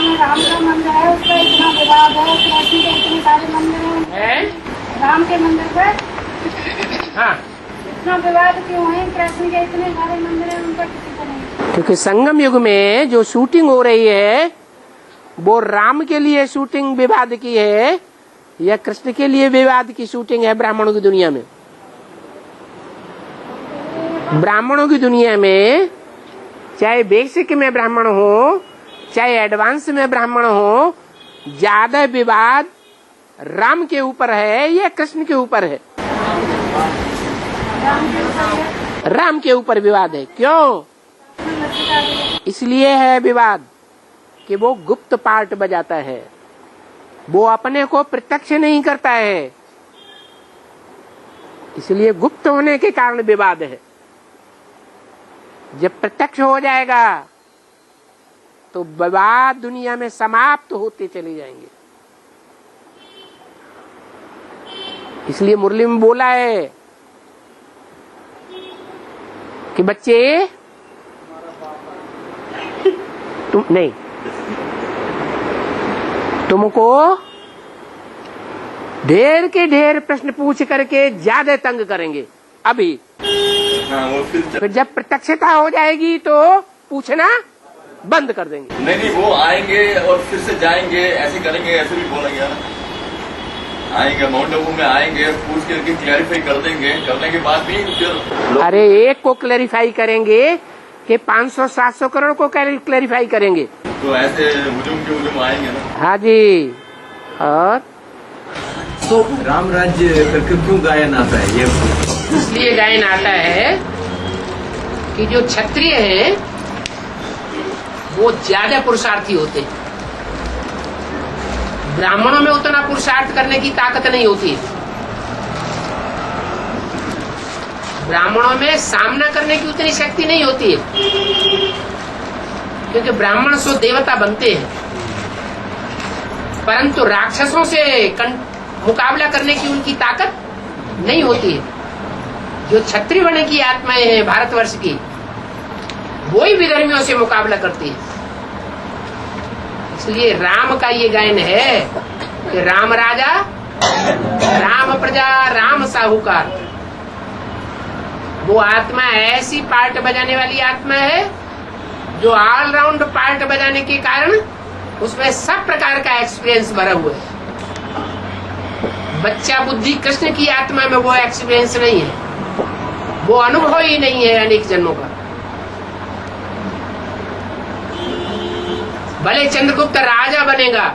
में राम का मंदिर है, उस पर इतना विवाद है। कृष्ण के इतने सारे मंदिर हैं, राम के मंदिर पर हाँ, इतना विवाद क्यों है? कृष्ण के इतने सारे मंदिर हैं, उन पर किसी का नहीं। क्योंकि संगम युग में जो शूटिंग हो रही है वो राम के लिए शूटिंग विवाद की है या कृष्ण के लिए विवाद की शूटिंग है? ब्राह्मणों की दुनिया में, ब्राह्मणों की दुनिया में चाहे बेसिक में ब्राह्मण हो चाहे एडवांस में ब्राह्मण हो, ज्यादा विवाद राम के ऊपर है या कृष्ण के ऊपर है? राम के ऊपर विवाद है। क्यों? इसलिए है विवाद कि वो गुप्त पार्ट बजाता है, वो अपने को प्रत्यक्ष नहीं करता है, इसलिए गुप्त होने के कारण विवाद है। जब प्रत्यक्ष हो जाएगा तो विवाद दुनिया में समाप्त होते चले जाएंगे। इसलिए मुरली में बोला है कि बच्चे तुम नहीं, तुमको ढेर के ढेर प्रश्न पूछ करके ज्यादा तंग करेंगे अभी। फिर जब प्रत्यक्षता हो जाएगी तो पूछना बंद कर देंगे। नहीं, वो आएंगे और फिर से जाएंगे, ऐसे करेंगे, ऐसे भी बोलेंगे ना। आएंगे माउंट आबू में, आएंगे पूछ करके क्लैरिफाई कर देंगे, करने के बाद भी फिर अरे एक को क्लैरिफाई करेंगे कि 500-700 करोड़ को क्लैरिफाई करेंगे। तो ऐसे हुजूम आएंगे ना। हाँ जी। और तो राम राज्य करके क्यों गायन आता है? ये इसलिए गायन आता है कि जो क्षत्रिय हैं वो ज्यादा पुरुषार्थी होते हैं। ब्राह्मणों में उतना पुरुषार्थ करने की ताकत नहीं होती है। ब्राह्मणों में सामना करने की उतनी शक्ति नहीं होती है, क्योंकि ब्राह्मण सो देवता बनते हैं, परंतु राक्षसों से मुकाबला करने की उनकी ताकत नहीं होती है। जो क्षत्रिय वर्ण की आत्माएं हैं भारतवर्ष की, वो ही विधर्मियों से मुकाबला करती है। इसलिए राम का ये गायन है कि राम राजा, राम प्रजा, राम साहूकार। वो आत्मा ऐसी पार्ट बजाने वाली आत्मा है जो ऑलराउंड पार्ट बजाने के कारण उसमें सब प्रकार का एक्सपीरियंस भरा हुआ है। बच्चा बुद्धि कृष्ण की आत्मा में वो एक्सपीरियंस नहीं है, वो अनुभव ही नहीं है अनेक जन्मों का। भले चंद्रगुप्त राजा बनेगा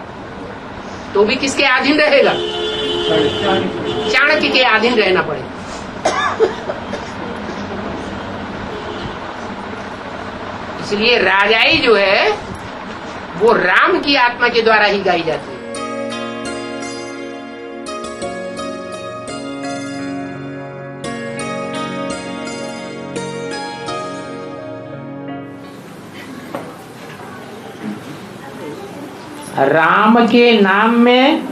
तो भी किसके अधीन रहेगा? चाणक्य के अधीन रहना पड़ेगा। इसलिए राजाई जो है वो राम की आत्मा के द्वारा ही गाई जाती है। राम के नाम में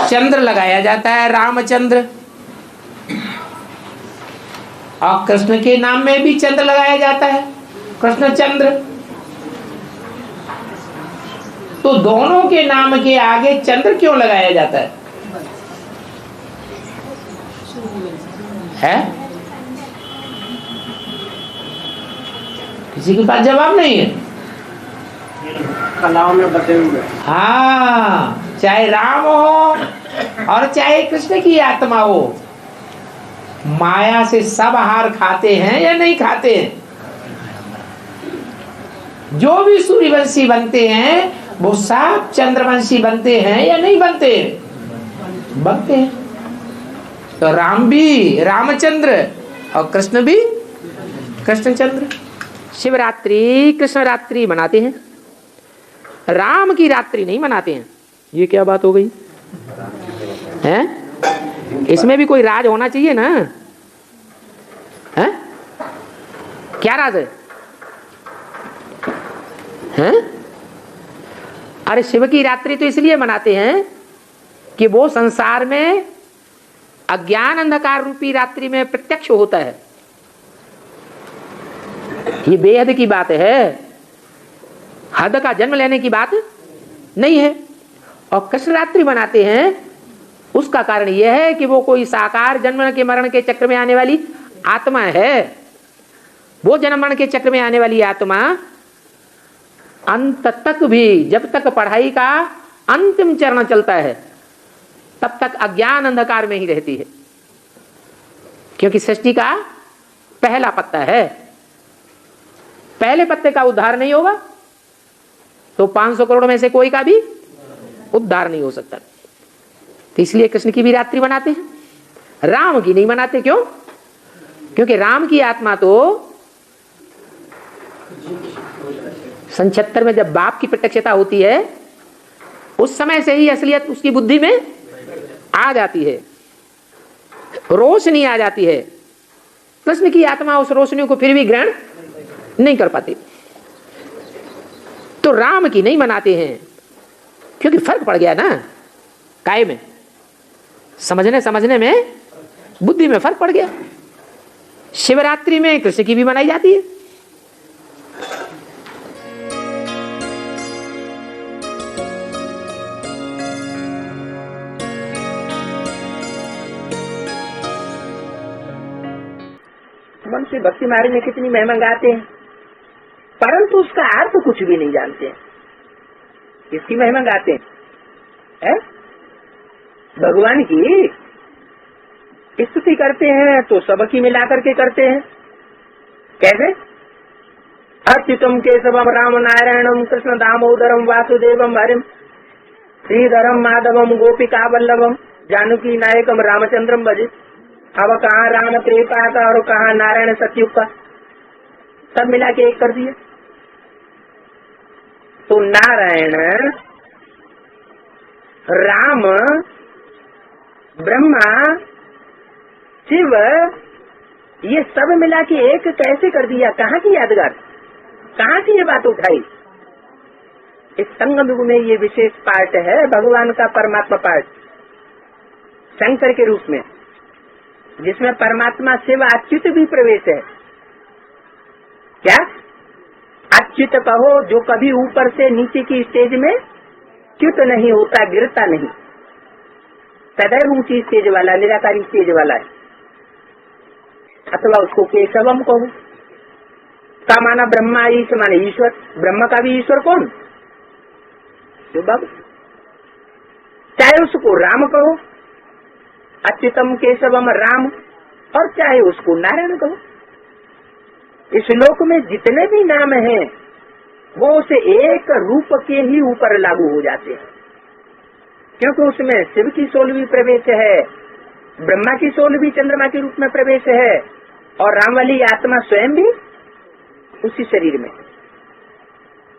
चंद्र लगाया जाता है, रामचंद्र, और कृष्ण के नाम में भी चंद्र लगाया जाता है, कृष्णचंद्र। तो दोनों के नाम के आगे चंद्र क्यों लगाया जाता है? किसी के पास जवाब नहीं है? कलाओं में बटे हुए। हाँ, चाहे राम हो और चाहे कृष्ण की आत्मा हो, माया से सब हार खाते हैं या नहीं खाते हैं? जो भी सूर्यवंशी बनते हैं वो सब चंद्रवंशी बनते हैं या नहीं बनते? बनते हैं। तो राम भी रामचंद्र और कृष्ण भी कृष्णचंद्र। शिवरात्रि कृष्ण रात्रि मनाते हैं, राम की रात्रि नहीं मनाते हैं। ये क्या बात हो गई है? इसमें भी कोई राज होना चाहिए ना? है? क्या राज है? हैं? अरे शिव की रात्रि तो इसलिए मनाते हैं कि वो संसार में अज्ञान अंधकार रूपी रात्रि में प्रत्यक्ष होता है। ये बेहद की बात है। हद का जन्म लेने की बात नहीं है। और कृष्ण रात्रि बनाते हैं उसका कारण यह है कि वो कोई साकार जन्म के मरण के चक्र में आने वाली आत्मा है। वो जन्म मरण के चक्र में आने वाली आत्मा अंत तक भी, जब तक पढ़ाई का अंतिम चरण चलता है तब तक अज्ञान अंधकार में ही रहती है, क्योंकि सृष्टि का पहला पत्ता है। पहले पत्ते का उद्धार नहीं होगा तो 500 करोड़ में से कोई का भी उद्धार नहीं हो सकता। तो इसलिए कृष्ण की भी रात्रि बनाते हैं, राम की नहीं मनाते। क्यों? क्योंकि राम की आत्मा तो 76 में जब बाप की प्रत्यक्षता होती है उस समय से ही असलियत उसकी बुद्धि में आ जाती है, रोशनी आ जाती है। कृष्ण की आत्मा उस रोशनी को फिर भी ग्रहण नहीं कर पाती। तो राम की नहीं मनाते हैं क्योंकि फर्क पड़ गया ना, काय में, समझने में, बुद्धि में फर्क पड़ गया। शिवरात्रि में कृष्ण की भी मनाई जाती है। मन से भक्ति मार्ग में कितनी महिमा गाते हैं, परंतु उसका अर्थ कुछ भी नहीं जानते हैं। किसकी महिमा गाते हैं? भगवान की स्तुति करते हैं तो सबकी मिलाकर के करते हैं। कैसे? अच्युतम केशवम राम नारायणम कृष्ण दामोदरम वासुदेवम हरिम श्रीधरम माधवम गोपिका वल्लभम जानकी नायकम रामचंद्रम भजे। अब कहाँ राम त्रेता का और कहाँ नारायण सतयुग का, सब मिला के एक कर दिया। तो नारायण, राम, ब्रह्मा, शिव, ये सब मिला के एक कैसे कर दिया? कहाँ की यादगार, कहाँ की ये बात उठाई? इस संगम युग में ये विशेष पार्ट है भगवान का, परमात्मा पार्ट, शंकर के रूप में, जिसमें परमात्मा शिव अच्युत भी प्रवेश है। क्या? अच्युत कहो जो कभी ऊपर से नीचे की स्टेज में च्युत नहीं होता, गिरता नहीं, सदैव ऊंची स्टेज वाला, निराकारी स्टेज वाला है। अथवा उसको केशवम कहो, का माना ब्रह्मा, ईश माने ईश्वर, ब्रह्म का भी ईश्वर कौन? जो बाबू। चाहे उसको राम कहो, अच्युतम केशवम राम, और चाहे उसको नारायण कहो। इस श्लोक में जितने भी नाम हैं वो उसे एक रूप के ही ऊपर लागू हो जाते हैं, क्योंकि उसमें शिव की सोल भी प्रवेश है, ब्रह्मा की सोल भी चंद्रमा के रूप में प्रवेश है, और राम वाली आत्मा स्वयं भी उसी शरीर में।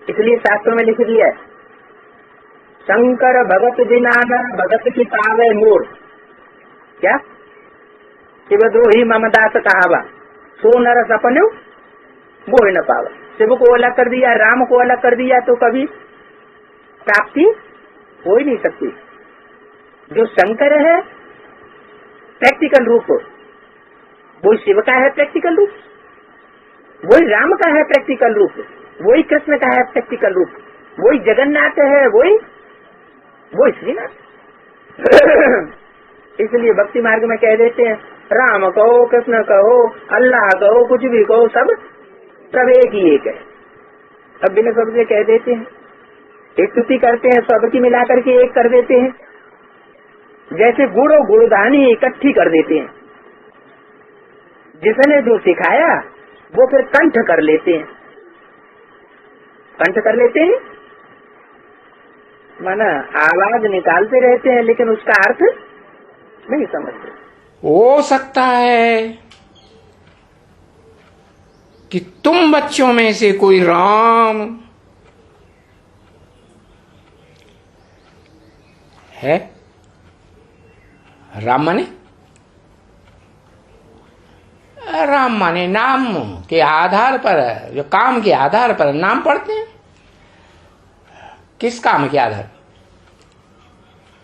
इसलिए शास्त्रों में लिख दिया है, शंकर भगत जिनाना भगत की पावे मोर। क्या? शिवद्रोही ममदास कहावा, सो नर सपने मोह न पावा। शिव को अलग कर दिया, राम को अलग कर दिया तो कभी प्राप्ति हो ही नहीं सकती। जो शंकर है प्रैक्टिकल रूप, वही शिव का है प्रैक्टिकल रूप, वही राम का है प्रैक्टिकल रूप, वही कृष्ण का है प्रैक्टिकल रूप, वही जगन्नाथ है, वही श्रीनाथ। इसलिए भक्ति मार्ग में कह देते हैं, राम कहो, कृष्ण कहो, अल्लाह कहो, कुछ भी कहो, सब एक ही एक है। अब बिना शब्द से कह देते हैं, स्तुति करते हैं, सबकी मिलाकर के एक कर देते हैं। जैसे गुड़ और गुड़धानी इकट्ठी कर देते हैं, जिसने जो सिखाया वो फिर कंठ कर लेते हैं। कंठ कर लेते हैं माना आवाज निकालते रहते हैं, लेकिन उसका अर्थ नहीं समझते। हो सकता है कि तुम बच्चों में से कोई राम है। राम माने नाम के आधार पर, जो काम के आधार पर नाम पढ़ते हैं। किस काम के आधार?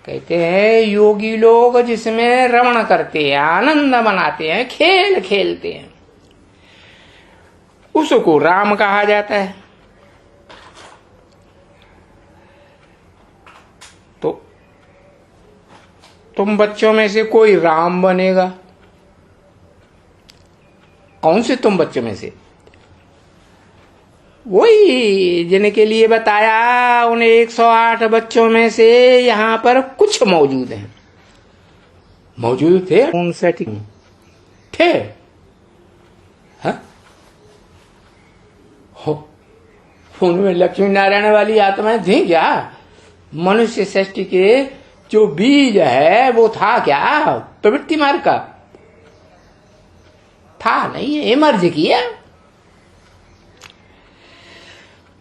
कहते हैं योगी लोग जिसमें रमण करते हैं, आनंद मनाते हैं, खेल खेलते हैं, उसको राम कहा जाता है। तुम बच्चों में से कोई राम बनेगा। कौन से तुम बच्चों में से? वही जिनके लिए बताया, उन 108 बच्चों में से यहां पर कुछ मौजूद हैं। मौजूद थे 59 थे। हाँ? उनमें लक्ष्मी नारायण वाली आत्माएं थी क्या? मनुष्य सृष्टि के जो बीज है वो था क्या प्रवृत्ति मार्ग का? था नहीं, इमर्ज किया।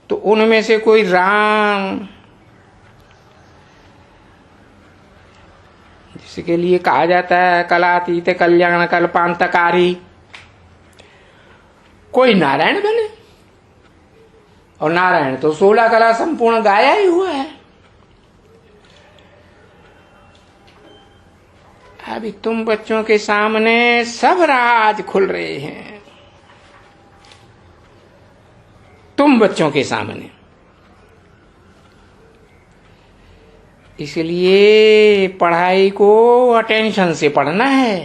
तो उनमें से कोई राम, जिसके लिए कहा जाता है कलातीत कल्याण कल्पांतकारी, कोई नारायण बने। और नारायण तो 16 कला संपूर्ण गाया ही हुआ है। अभी तुम बच्चों के सामने सब राज खुल रहे हैं, तुम बच्चों के सामने। इसलिए पढ़ाई को अटेंशन से पढ़ना है।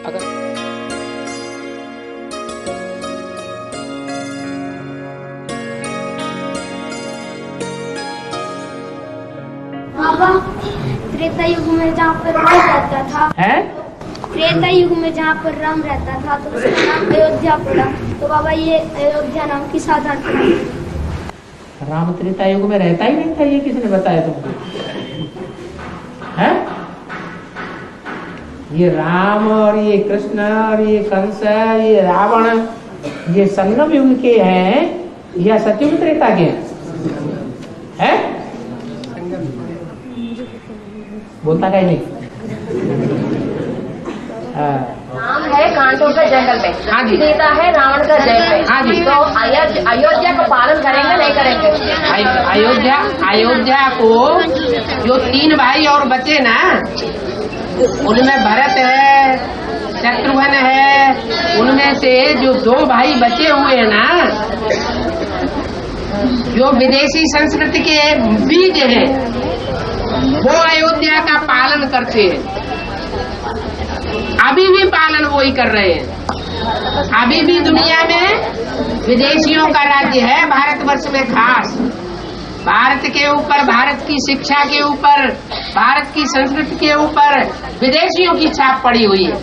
अगर बाबा, त्रेता युग में जहाँ पर राम रहता था, है त्रेता युग में जहाँ पर राम रहता था तो उसका नाम अयोध्या पड़ा। तो बाबा ये अयोध्या नाम किस आधार पर? राम त्रेता युग में रहता ही नहीं था, ये किसने बताया तुमको? है ये राम और ये कृष्ण और ये कंस, ये रावण, ये संगम युग के हैं या सतयुग त्रेता के हैं? बोलता कहीं नहीं। राम है कांटों के जंगल में, हाँ जी। सीता है रावण का जेल में। हाँ जी। तो अयोध्या का पालन करेंगे नहीं करेंगे? अयोध्या को जो 3 भाई और बचे ना, उनमें भरत है, शत्रुघ्न है, उनमें से जो 2 भाई बचे हुए हैं ना, जो विदेशी संस्कृति के बीज हैं, वो अयोध्या का पालन करते हैं। अभी भी पालन वो ही कर रहे हैं। अभी भी दुनिया में विदेशियों का राज्य है, भारतवर्ष में खास। भारत के ऊपर, भारत की शिक्षा के ऊपर, भारत की संस्कृति के ऊपर विदेशियों की छाप पड़ी हुई है।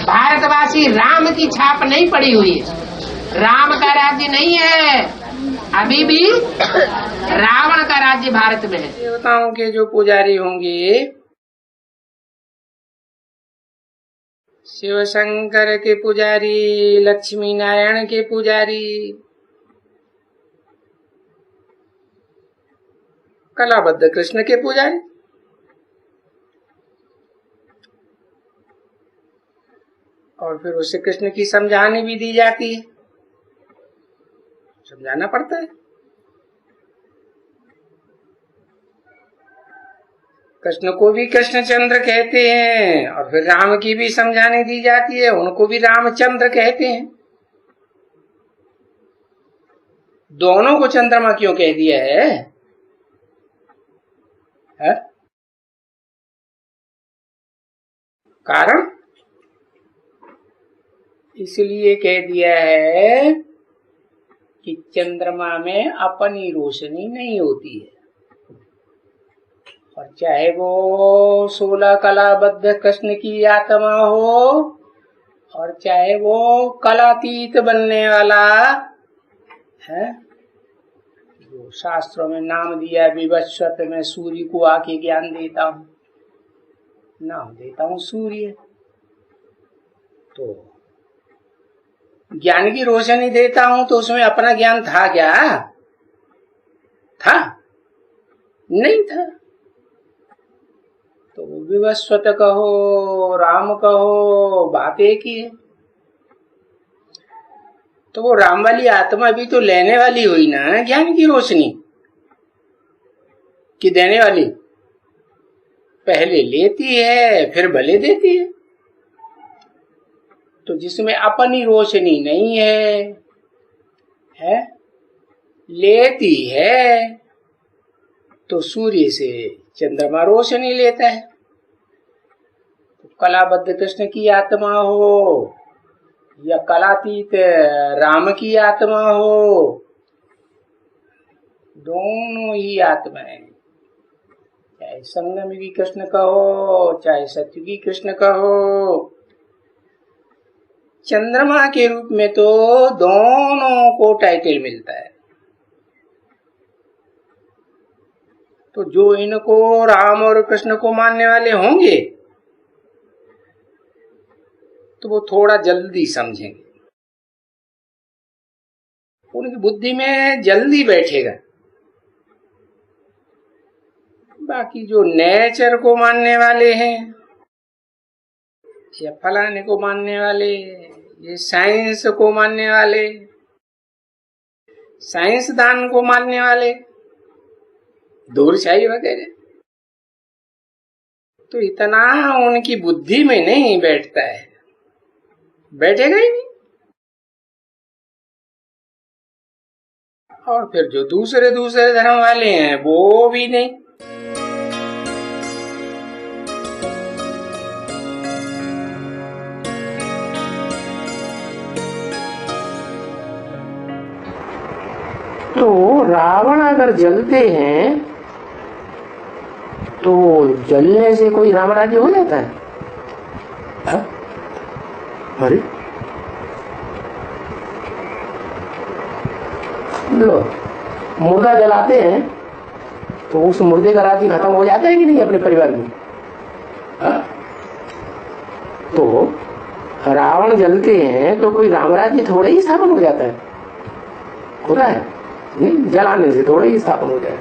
भारतवासी राम की छाप नहीं पड़ी हुई है। राम का राज्य नहीं है, अभी भी रावण का राज्य भारत में है। देवताओं के जो पुजारी होंगे, शिव शंकर के पुजारी, लक्ष्मी नारायण के पुजारी, कलाबद्ध कृष्ण के पुजारी, और फिर उसे कृष्ण की समझानी भी दी जाती है। समझाना पड़ता है। कृष्ण को भी कृष्णचंद्र कहते हैं, और फिर राम की भी समझाने दी जाती है, उनको भी रामचंद्र कहते हैं। दोनों को चंद्रमा क्यों कह दिया है? कारण इसलिए कह दिया है कि चंद्रमा में अपनी रोशनी नहीं होती है, और चाहे वो 16 कलाबद्ध कृष्ण की आत्मा हो, और चाहे वो कलातीत बनने वाला है, जो शास्त्रों में नाम दिया विवस्वत, में सूर्य को आके ज्ञान देता हूं, नाम देता हूं सूर्य। तो ज्ञान की रोशनी देता हूं, तो उसमें अपना ज्ञान था क्या? था नहीं था। तो विवस्वत कहो, राम कहो, बात एक ही है। तो वो राम वाली आत्मा भी तो लेने वाली हुई ना ज्ञान की रोशनी, कि देने वाली? पहले लेती है फिर भले देती है। तो जिसमें अपनी रोशनी नहीं है लेती है तो सूर्य से चंद्रमा रोशनी लेता है। तो कलाबद्ध कृष्ण की आत्मा हो या कलातीत राम की आत्मा हो, दोनों ही आत्माएं, चाहे संगमी कृष्ण का हो चाहे सत्युगी कृष्ण का हो, चंद्रमा के रूप में तो दोनों को टाइटल मिलता है। तो जो इनको राम और कृष्ण को मानने वाले होंगे तो वो थोड़ा जल्दी समझेंगे, उनकी बुद्धि में जल्दी बैठेगा। बाकी जो नेचर को मानने वाले हैं या फलाने को मानने वाले, ये साइंस को मानने वाले, साइंसदान को मानने वाले, दूरछाई वगैरह, तो इतना उनकी बुद्धि में नहीं बैठता है, बैठेगा ही नहीं। और फिर जो दूसरे धर्म वाले हैं वो भी नहीं। तो रावण अगर जलते हैं तो जलने से कोई राम राज्य हो जाता है? अरे लो, मुर्दा जलाते हैं तो उस मुर्दे का राज्य खत्म हो जाता है कि नहीं अपने परिवार में? तो रावण जलते हैं तो कोई राम राज्य थोड़ा ही स्थापन हो जाता है? होता है नहीं, जलाने से थोड़ा ही स्थापन हो जाए।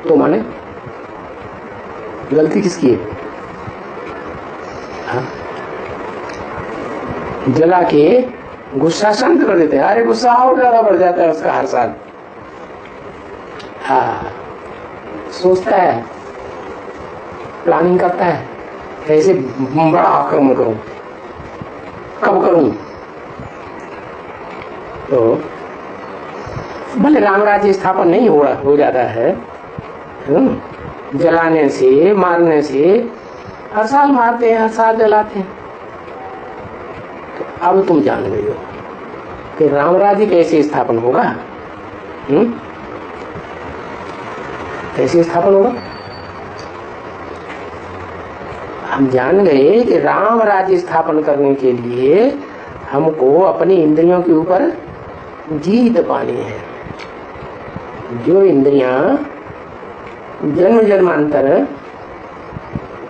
तो माने गलती किसकी है? हाँ? जला के गुस्सा शांत कर देते हैं। अरे गुस्सा और ज्यादा बढ़ जाता है उसका हर साल। हाँ, सोचता है, प्लानिंग करता है, कैसे बड़ा आक्रमण करूं, कब करूं। तो भले राम राज्य स्थापन नहीं हो जाता है, जलाने से मारने से हर साल मारते हैं, हर साल जलाते हैं। तो अब तुम जान गए हो कि राम राज्य कैसे स्थापन होगा। कैसे स्थापन होगा? हम जान गए कि राम राज्य स्थापन करने के लिए हमको अपनी इंद्रियों के ऊपर जीत पानी है। जो इंद्रियां जन्म जन्मांतर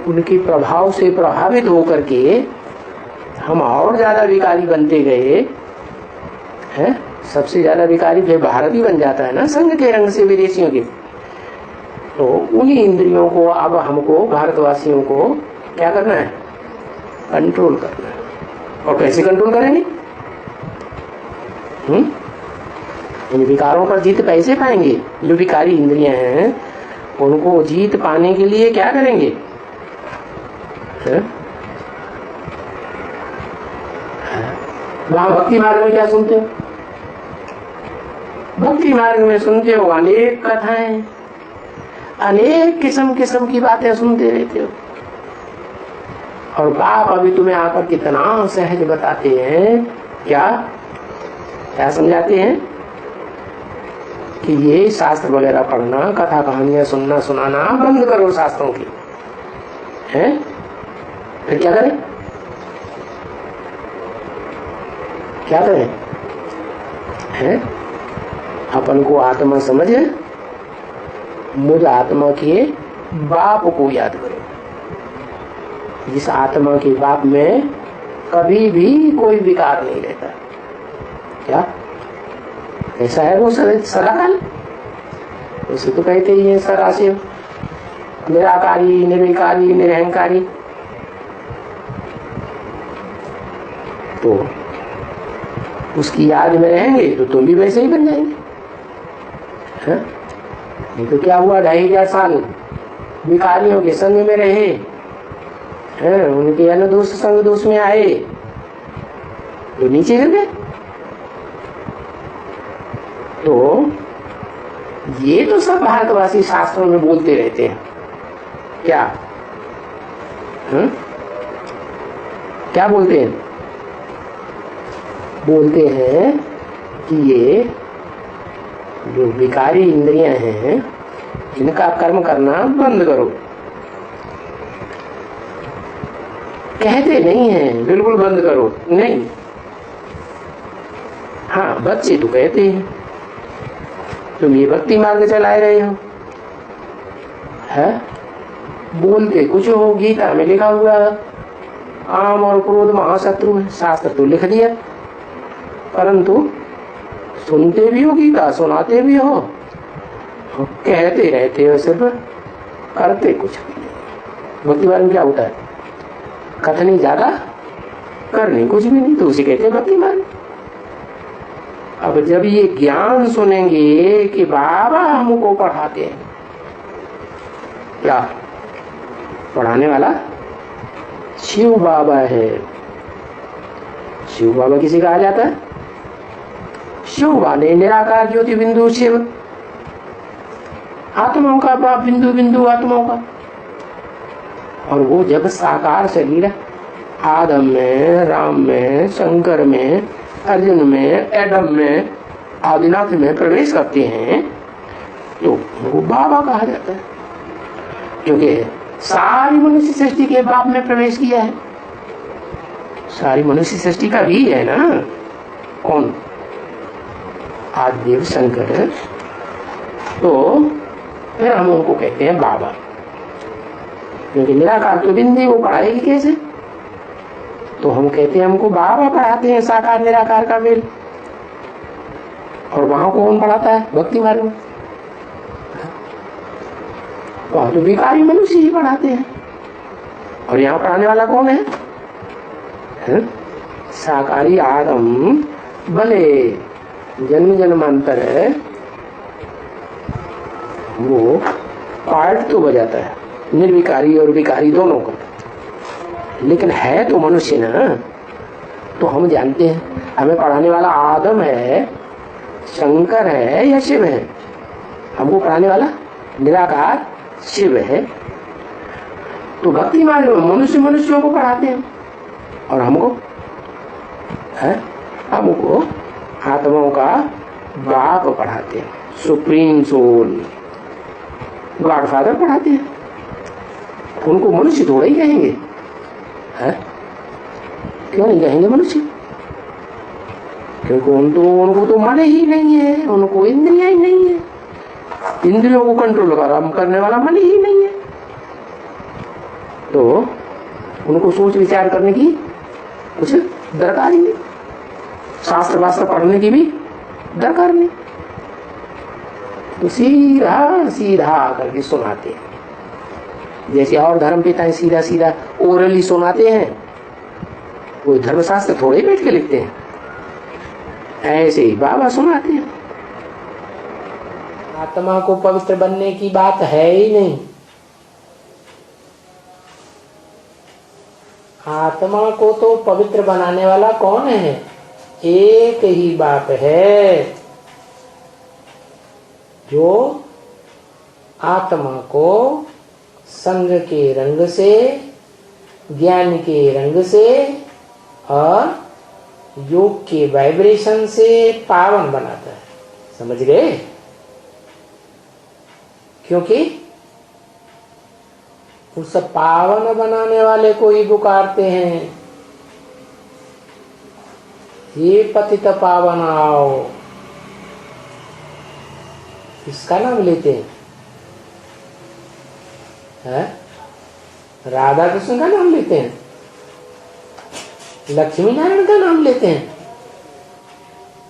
उनके प्रभाव से प्रभावित होकर के हम और ज्यादा विकारी बनते गए हैं। सबसे ज्यादा विकारी फिर भारत ही बन जाता है ना, संघ के रंग से विदेशियों के। तो उन्हीं इंद्रियों को अब हमको भारतवासियों को क्या करना है? कंट्रोल करना है। और कैसे कंट्रोल करेंगे? इन विकारों पर जीत कैसे पाएंगे? जो विकारी इंद्रियां हैं उनको जीत पाने के लिए क्या करेंगे? वहां भक्ति मार्ग में क्या सुनते हो? भक्ति मार्ग में सुनते हो अनेक कथाएं, अनेक किस्म की बातें सुनते रहते हो। और बाप अभी तुम्हें आकर कितना सहज बताते हैं। क्या समझाते हैं कि ये शास्त्र वगैरह पढ़ना, कथा कहानियां सुनना सुनाना बंद करो शास्त्रों की। हैं? फिर क्या करें? क्या करें? हैं? अपन को आत्मा समझे, मुझ आत्मा के बाप को याद करो, जिस आत्मा के बाप में कभी भी कोई विकार नहीं रहता। क्या ऐसा है? वो सदाकाल, उसे तो कहते ही है सदाशिव, निराकारी, निर्विकारी, निरहंकारी। तो उसकी याद में रहेंगे तो तुम भी वैसे ही बन जाएंगे। नहीं तो क्या हुआ, 2500 साल विकारियों के संग में रहे हैं, उनके अनुदोष संग दोष में आए तो नीचे गिर गए। तो ये तो सब भारतवासी शास्त्रों में बोलते रहते हैं। क्या क्या बोलते हैं? बोलते हैं कि ये जो विकारी इंद्रियां हैं इनका कर्म करना बंद करो। कहते नहीं है बिल्कुल बंद करो, नहीं। हाँ, बच्चे तो कहते हैं तुम ये भक्ति मार्ग चलाए रहे हो, है? बोलते कुछ हो। गीता में लिखा हुआ है काम और क्रोध महाशत्रु है, शास्त्र तो लिख दिया, परंतु सुनते भी हो गीता, सुनाते भी हो, कहते रहते हो, सिर्फ करते कुछ नहीं। भक्ति मार्ग में क्या होता है? कथनी ज्यादा, करनी कुछ भी नहीं, तो उसे कहते हैं भक्ति मार्ग। अब जब ये ज्ञान सुनेंगे कि बाबा हमको पढ़ाते हैं, क्या पढ़ाने वाला शिव बाबा है। शिव बाबा किसी कहा जाता है? शिव वाले निराकार ज्योति बिंदु शिव, आत्माओं का बाप, बिंदु बिंदु आत्माओं का। और वो जब साकार शरीर आदम में, राम में, शंकर में, अर्जुन में, एडम में, आदिनाथ में प्रवेश करते हैं तो वो बाबा कहा जाता है, क्योंकि सारी मनुष्य सृष्टि के बाप में प्रवेश किया है। सारी मनुष्य सृष्टि का भी है ना। कौन? आदिदेव शंकर। तो फिर हम उनको कहते हैं बाबा, क्योंकि निराकार तो बिंदी, वो पढ़ाएगी कैसे? तो हम कहते हैं हमको बाबा पढ़ाते हैं, साकार निराकार का मेल। और वहां कौन पढ़ाता है? भक्ति मार्ग में। वहां तो विकारी मनुष्य ही पढ़ाते हैं। और यहाँ पढ़ाने वाला कौन है? साकारी आदम भले जन्म जन्मांतर है, वो पार्ट तो बजाता है निर्विकारी और विकारी दोनों को, लेकिन है तो मनुष्य ना। तो हम जानते हैं हमें पढ़ाने वाला आदम है, शंकर है या शिव है? हमको पढ़ाने वाला निराकार शिव है। तो भक्ति मार्ग में मनुष्य मनुष्यों को पढ़ाते हैं और हमको आत्माओं का बाप पढ़ाते हैं, सुप्रीम सोल, गॉडफादर पढ़ाते हैं। उनको मनुष्य थोड़ा ही कहेंगे, है? क्यों नहीं कहेंगे मनुष्य? क्योंकि उनको तो मन ही नहीं है, उनको इंद्रियां ही नहीं है, इंद्रियों को कंट्रोल करने वाला मन ही नहीं है। तो उनको सोच विचार करने की कुछ दरकार ही नहीं, शास्त्र वास्त्र पढ़ने की भी दरकार नहीं। तो सीधा सीधा करके सुनाते हैं। जैसे और धर्म पिता सीधा सीधा ओरली सुनाते हैं, कोई धर्मशास्त्र थोड़े ही बैठ के लिखते हैं, ऐसे ही बाबा सुनाते हैं। आत्मा को पवित्र बनने की बात है ही नहीं। आत्मा को तो पवित्र बनाने वाला कौन है? एक ही बाप है, जो आत्मा को संग के रंग से, ज्ञान के रंग से और योग के वाइब्रेशन से पावन बनाता है। समझ गए? क्योंकि उस पावन बनाने वाले को ही पुकारते हैं, ये पतित पावन आओ। किसका नाम लेते हैं? राधा कृष्ण का नाम लेते हैं, लक्ष्मी नारायण का नाम लेते हैं,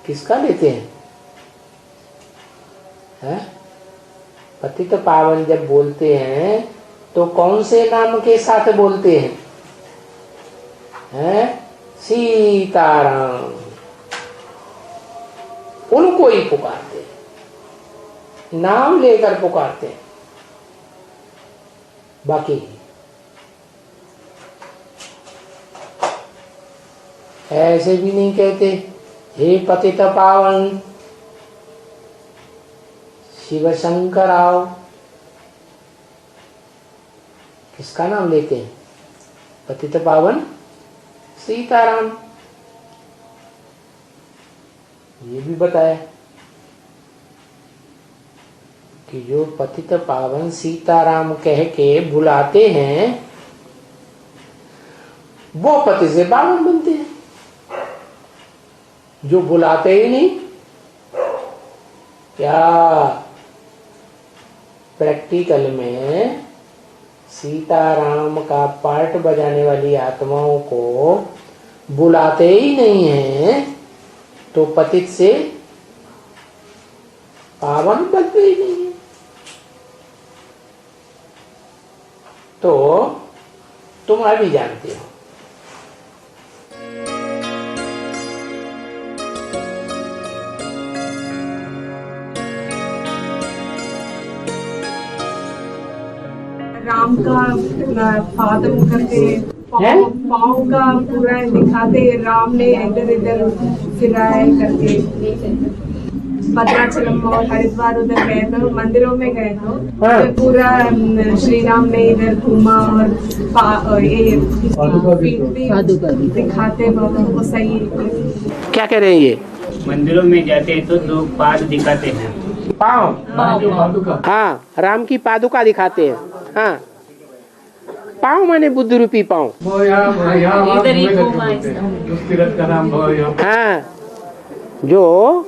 किसका लेते हैं? पतित पावन जब बोलते हैं तो कौन से नाम के साथ बोलते हैं? सीताराम, उनको ही पुकारते हैं, नाम लेकर पुकारते हैं। बाकी ऐसे भी नहीं कहते हे पतित पावन, शिवशंकर राव, किसका नाम लेते हैं? पतित पावन सीताराम। ये भी बताया कि जो पतित पावन सीताराम कह के बुलाते हैं वो पति से पावन बनते हैं, जो बुलाते ही नहीं। क्या प्रैक्टिकल में सीताराम का पार्ट बजाने वाली आत्माओं को बुलाते ही नहीं है तो पतित से पावन बनते ही नहीं है। तो तुम अभी जानते हो। राम का पादम करके पाँव का पूरा दिखाते, राम ने इधर इधर फिराए करके। भद्राचलम और हरिद्वार उधर गए तो मंदिरों में गए तो पूरा श्री राम ने इधर घूमा और ये दिखाते लोगों को सही। क्या कह रहे हैं ये? मंदिरों में जाते हैं तो दो पाद दिखाते हैं, पाँव। हाँ, राम की पादुका दिखाते हैं। हाँ, पाँव माने बुद्ध रूपी पाँव। हाँ, जो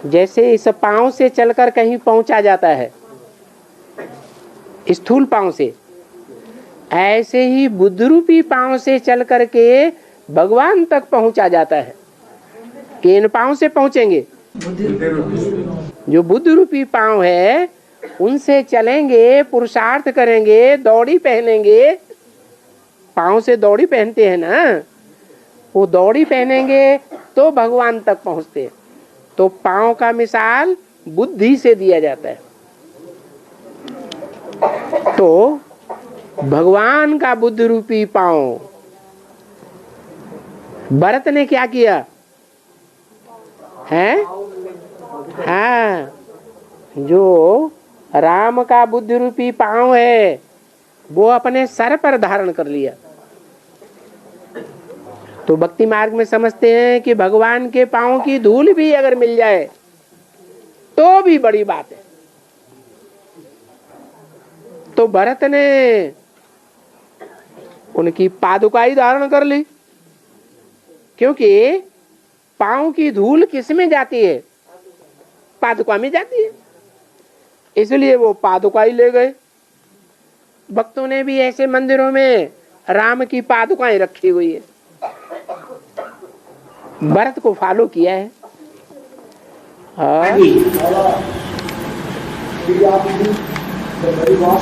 जैसे इस पाँव से चलकर कहीं पहुंचा जाता है, स्थूल पाँव से, ऐसे ही बुद्ध रूपी पाँव से चल करके भगवान तक पहुंचा जाता है। कि इन पाँव से पहुंचेंगे, जो बुद्ध रूपी पाँव है उनसे चलेंगे, पुरुषार्थ करेंगे, दौड़ी पहनेंगे। पाँव से दौड़ी पहनते हैं ना, वो दौड़ी पहनेंगे तो भगवान तक पहुंचते हैं। तो पाँव का मिसाल बुद्धि से दिया जाता है। तो भगवान का बुद्ध रूपी पाँव, भरत ने क्या किया है? हाँ, जो राम का बुद्ध रूपी पाँव है वो अपने सर पर धारण कर लिया। तो भक्ति मार्ग में समझते हैं कि भगवान के पाँव की धूल भी अगर मिल जाए तो भी बड़ी बात है। तो भरत ने उनकी पादुका ही धारण कर ली, क्योंकि पाँव की धूल किस में जाती है? पादुका में जाती है, इसलिए वो पादुका ही ले गए। भक्तों ने भी ऐसे मंदिरों में राम की पादुकाएं रखी हुई है, भरत को फॉलो किया है।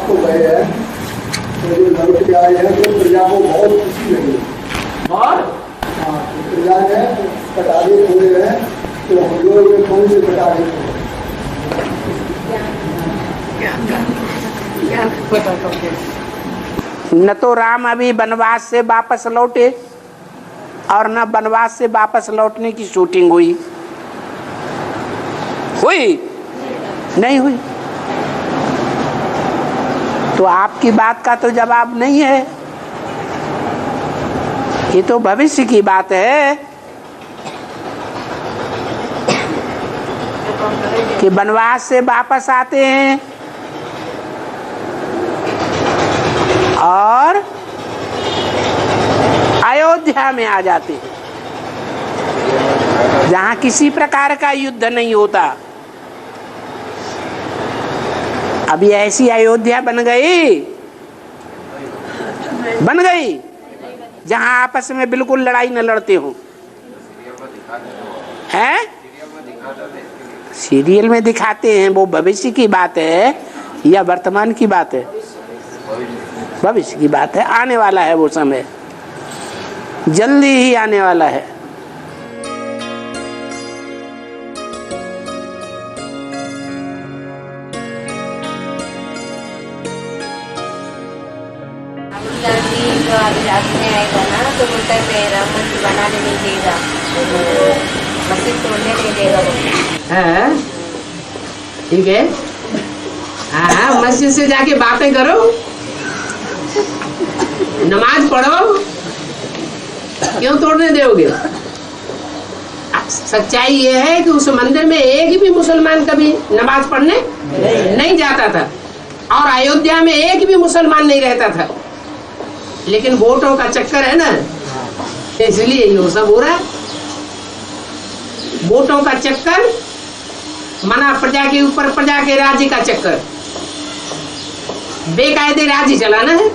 को गए हैं तो जो लौट के आए हैं तो प्रजा को बहुत खुशी लगी। और प्रजा ने कटारे खोले हैं तो हम लोग कौन से कटारे खोले? न तो राम अभी वनवास से वापस लौटे और न वनवास से वापस लौटने की शूटिंग हुई नहीं हुई। तो आपकी बात का तो जवाब नहीं है, ये तो भविष्य की बात है कि वनवास से वापस आते हैं और अयोध्या में आ जाते हैं, जहां किसी प्रकार का युद्ध नहीं होता। अभी ऐसी अयोध्या बन गई जहां आपस में बिल्कुल लड़ाई न लड़ते हो। हैं? सीरियल में दिखाते हैं, वो भविष्य की बात है या वर्तमान की बात है? भविष्य की बात है। आने वाला है वो समय, जल्दी ही आने वाला है। जो अभी आदमी आएगा ना तो बोलता है मैं राम मंदिर बनाने नहीं देगा, मस्जिद तोड़ने नहीं देगा। हैं? ठीक है, हाँ, मस्जिद से जाके बातें करो, नमाज पढ़ो, क्यों तोड़ने दोगे? सच्चाई ये है कि उस मंदिर में एक भी मुसलमान कभी नमाज पढ़ने नहीं जाता था, और अयोध्या में एक भी मुसलमान नहीं रहता था, लेकिन वोटों का चक्कर है ना, इसलिए ये सब हो रहा है। वोटों का चक्कर माना प्रजा के ऊपर प्रजा के राज्य का चक्कर, बेकायदे राज्य चलाना है।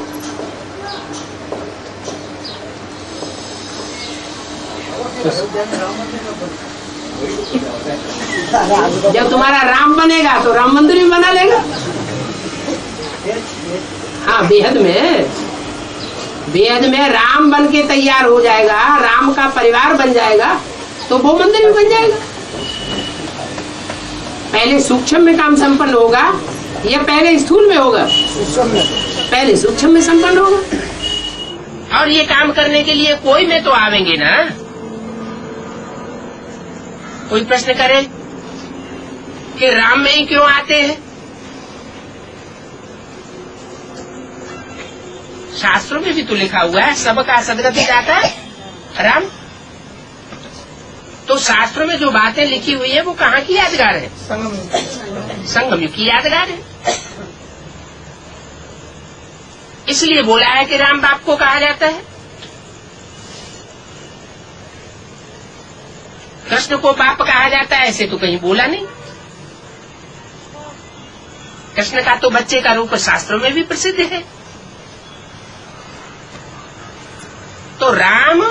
जब तुम्हारा राम बनेगा तो राम मंदिर भी बना लेगा। हाँ, बेहद में राम बन के तैयार हो जाएगा, राम का परिवार बन जाएगा, तो वो मंदिर भी बन जाएगा। पहले सूक्ष्म में काम संपन्न होगा या पहले स्थूल में होगा? पहले सूक्ष्म में संपन्न होगा। और ये काम करने के लिए कोई में तो आवेंगे ना। कोई प्रश्न करे कि राम में ही क्यों आते हैं? शास्त्रों में भी तो लिखा हुआ है सबका सदगति दाता राम। तो शास्त्रों में जो बातें लिखी हुई है वो कहाँ की यादगार है? संगम युग की यादगार है। इसलिए बोला है कि राम बाप को कहा जाता है। कृष्ण को बाप कहा जाता है ऐसे तो कहीं बोला नहीं। कृष्ण का तो बच्चे का रूप शास्त्रों में भी प्रसिद्ध है। तो राम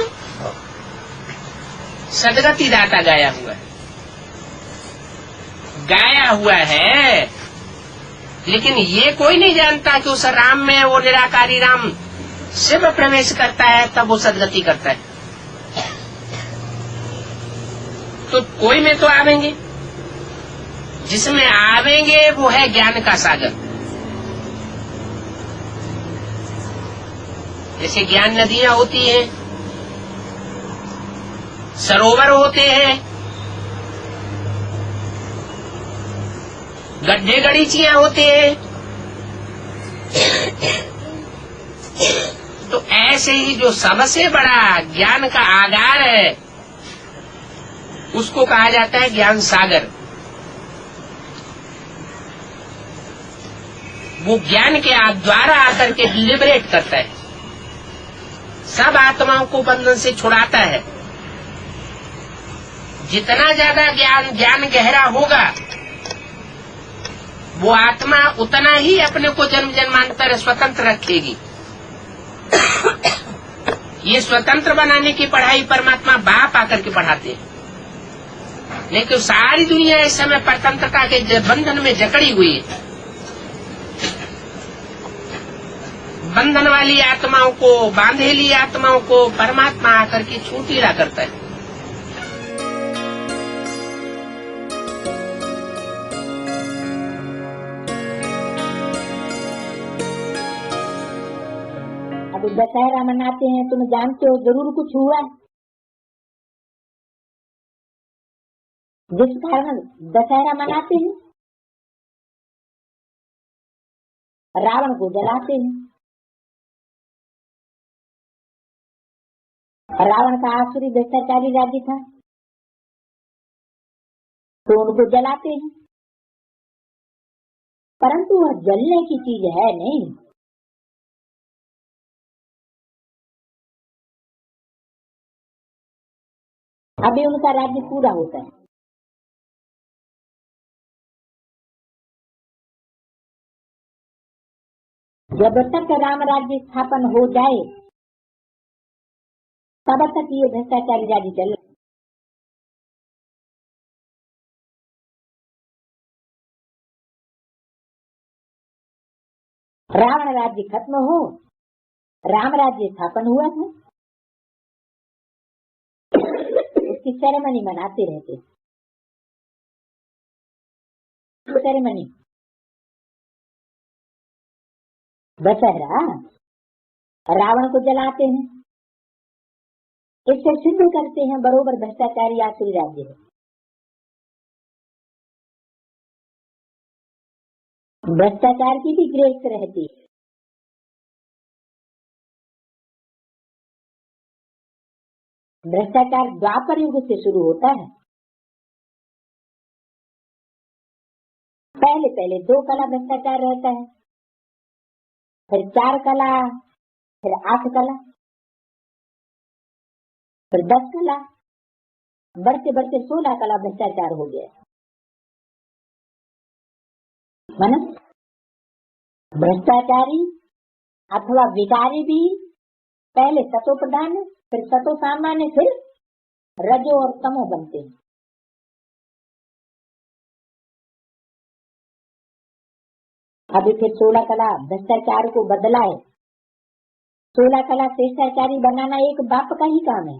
सदगति दाता गाया हुआ है, लेकिन ये कोई नहीं जानता कि उस राम में वो निराकारी राम शिव प्रवेश करता है तब वो सदगति करता है। तो कोई में तो आवेंगे, जिसमें आवेंगे वो है ज्ञान का सागर। जैसे ज्ञान नदियां होती हैं, सरोवर होते हैं, गड्ढे गड़ीचियां होते हैं, तो ऐसे ही जो सबसे बड़ा ज्ञान का आगार है उसको कहा जाता है ज्ञान सागर। वो ज्ञान के द्वारा आकर के लिबरेट करता है, सब आत्माओं को बंधन से छुड़ाता है। जितना ज्यादा ज्ञान गहरा होगा वो आत्मा उतना ही अपने को जन्म जन्मांतर स्वतंत्र रखेगी। ये स्वतंत्र बनाने की पढ़ाई परमात्मा बाप आकर के पढ़ाते हैं, लेकिन सारी दुनिया इस समय परतंत्रता के बंधन में जकड़ी हुई है। बंधन वाली आत्माओं को, बांधेली आत्माओं को परमात्मा आकर के छूटीला करता है। अब दशहरा मनाते हैं, तुम जानते हो जरूर कुछ हुआ जिस कारण दशहरा मनाते हैं। रावण को जलाते हैं। रावण का आसुरी भ्रष्टाचारी राज्य था तो उनको जलाते हैं, परंतु वह जलने की चीज है नहीं। अभी उनका राज्य पूरा होता है। जब तक राम राज्य स्थापन हो जाए तब तक ये भ्रष्टाचारी राज्य चले। रावण राज्य खत्म हो, राम राज्य स्थापन हुआ था, उसकी सेरेमनी मनाते रहते। सेरेमनी दशहरा, रावण को जलाते हैं, इससे सिद्ध करते हैं बरोबर भ्रष्टाचारी आसुरी राज्य है। भ्रष्टाचार की भी ग्रेस रहती है। भ्रष्टाचार द्वापर युग से शुरू होता है। पहले पहले 2 कला भ्रष्टाचार रहता है, फिर 4 कला, फिर 8 कला, फिर 10 कला, बढ़ते बढ़ते 16 कला भ्रष्टाचार हो गया। माना भ्रष्टाचारी अथवा विकारी भी पहले सतो प्रधान, फिर सतो सामान्य, फिर रजो और तमो बनते हैं। अभी फिर 16 कला भ्रष्टाचार को बदला है। 16 कला शिष्टाचारी बनाना एक बाप का ही काम है।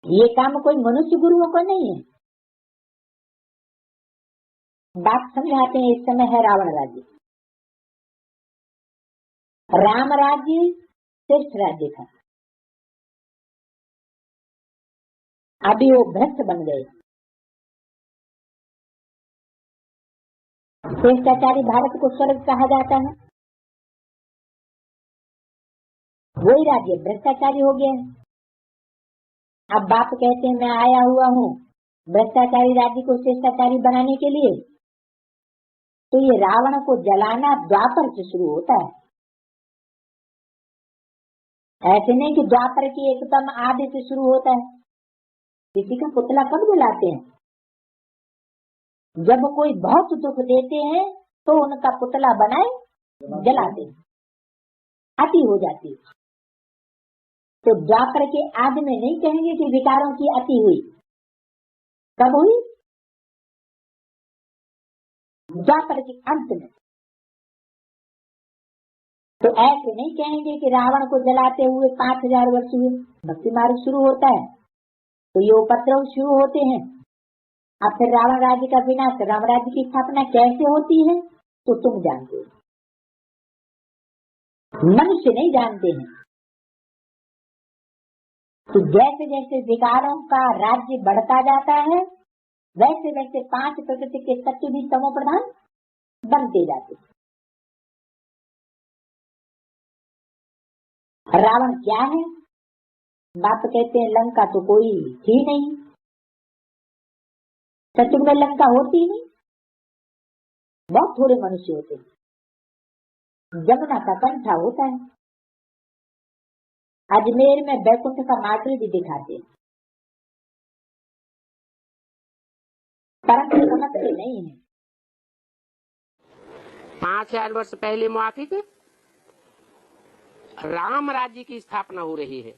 ये काम कोई मनुष्य गुरुओं का नहीं है। बात समझाते हैं। इस समय है रावण राज्य। राम राज्य श्रेष्ठ राज्य था। अभी वो भ्रष्ट बन गए। शिष्टाचारी भारत को स्वर्ग कहा जाता है। वही राज्य भ्रष्टाचारी हो गया है। अब बाप कहते हैं मैं आया हुआ हूँ भ्रष्टाचारी राज्य को शिष्टाचारी बनाने के लिए। तो ये रावण को जलाना द्वापर से शुरू होता है। ऐसे नहीं कि द्वापर की एकदम आधे से शुरू होता है। किसी का पुतला कब जलाते हैं? जब कोई बहुत दुख देते हैं तो उनका पुतला बनाए जलाते हैं। अति हो जाती है। तो द्वापर के आदि में नहीं कहेंगे कि विकारों की अति हुई। कब हुई? द्वापर के अंत में। तो ऐसे नहीं कहेंगे कि रावण को जलाते हुए 5000 वर्ष हुए। भक्ति मार्ग शुरू होता है तो ये उपद्रव शुरू होते हैं। अब फिर रावण राज्य का विनाश, राम राज्य की स्थापना कैसे होती है तो तुम जानते हो, मनुष्य नहीं जानते हैं। तो जैसे जैसे विकारों का राज्य बढ़ता जाता है वैसे वैसे 5 प्रकृति के तत्व भी तमो प्रधान बनते जाते हैं। रावण क्या है? बाप कहते हैं लंका तो कोई थी नहीं। सचमुच में लंका होती नहीं। बहुत थोड़े मनुष्य होते हैं। जमुना का कंठा होता है। अजमेर में बैकुंठ का मार्ग भी दिखाते हैं, परंतु समझते नहीं है। 5000 वर्ष पहले मुआफिक राम राज्य की स्थापना हो रही है।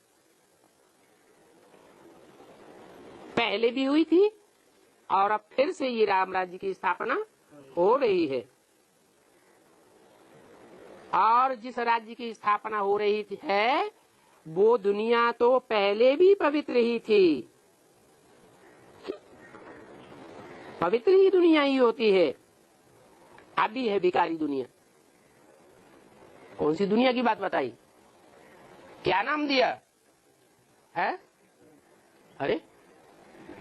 पहले भी हुई थी और अब फिर से ये राम राज्य की स्थापना हो रही है। और जिस राज्य की स्थापना हो रही है वो दुनिया तो पहले भी पवित्र ही थी। पवित्र ही दुनिया ही होती है। अभी है विकारी दुनिया। कौन सी दुनिया की बात बताई? क्या नाम दिया है? अरे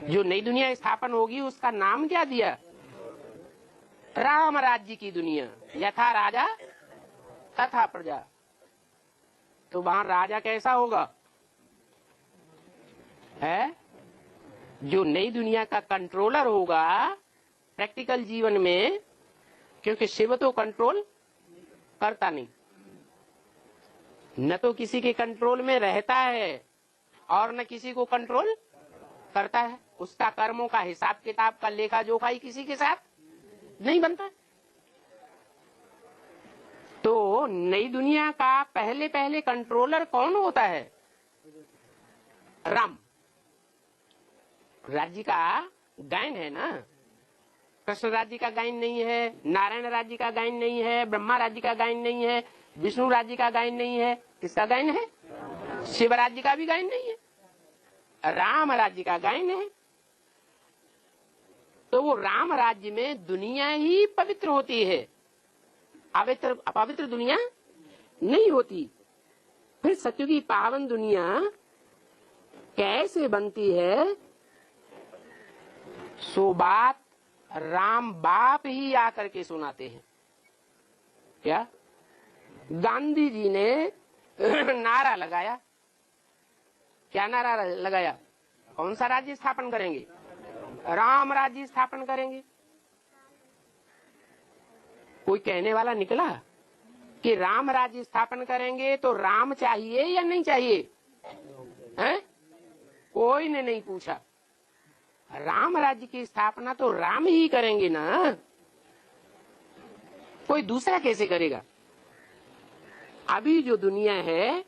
जो नई दुनिया स्थापन होगी उसका नाम क्या दिया? राम राज्य की दुनिया। यथा राजा तथा प्रजा। तो वहां राजा कैसा होगा? है जो नई दुनिया का कंट्रोलर होगा प्रैक्टिकल जीवन में, क्योंकि शिव तो कंट्रोल करता नहीं, न तो किसी के कंट्रोल में रहता है और न किसी को कंट्रोल करता है। उसका कर्मों का हिसाब किताब का लेखा जोखा ही किसी के साथ नहीं बनता। तो नई दुनिया का पहले पहले कंट्रोलर कौन होता है? राम राज्य का गायन है ना। कृष्ण राज्य का गायन नहीं है, नारायण राज्य का गायन नहीं है, ब्रह्मा राज्य का गायन नहीं है, विष्णु राज्य का गायन नहीं है। किसका गायन है? शिव राज्य का भी गायन नहीं है, राम राज्य का गायन है। तो वो राम राज्य में दुनिया ही पवित्र होती है, अपवित्र दुनिया नहीं होती। फिर सत्य की पावन दुनिया कैसे बनती है? सो बात राम बाप ही आकर के सुनाते हैं। क्या गांधी जी ने नारा लगाया, क्या नारा लगाया? कौन सा राज्य स्थापन करेंगे? राम राज्य स्थापन करेंगे। कोई कहने वाला निकला कि राम राज्य स्थापन करेंगे तो राम चाहिए या नहीं चाहिए? हैं? कोई ने नहीं पूछा। राम राज्य की स्थापना तो राम ही करेंगे ना, कोई दूसरा कैसे करेगा? अभी जो दुनिया है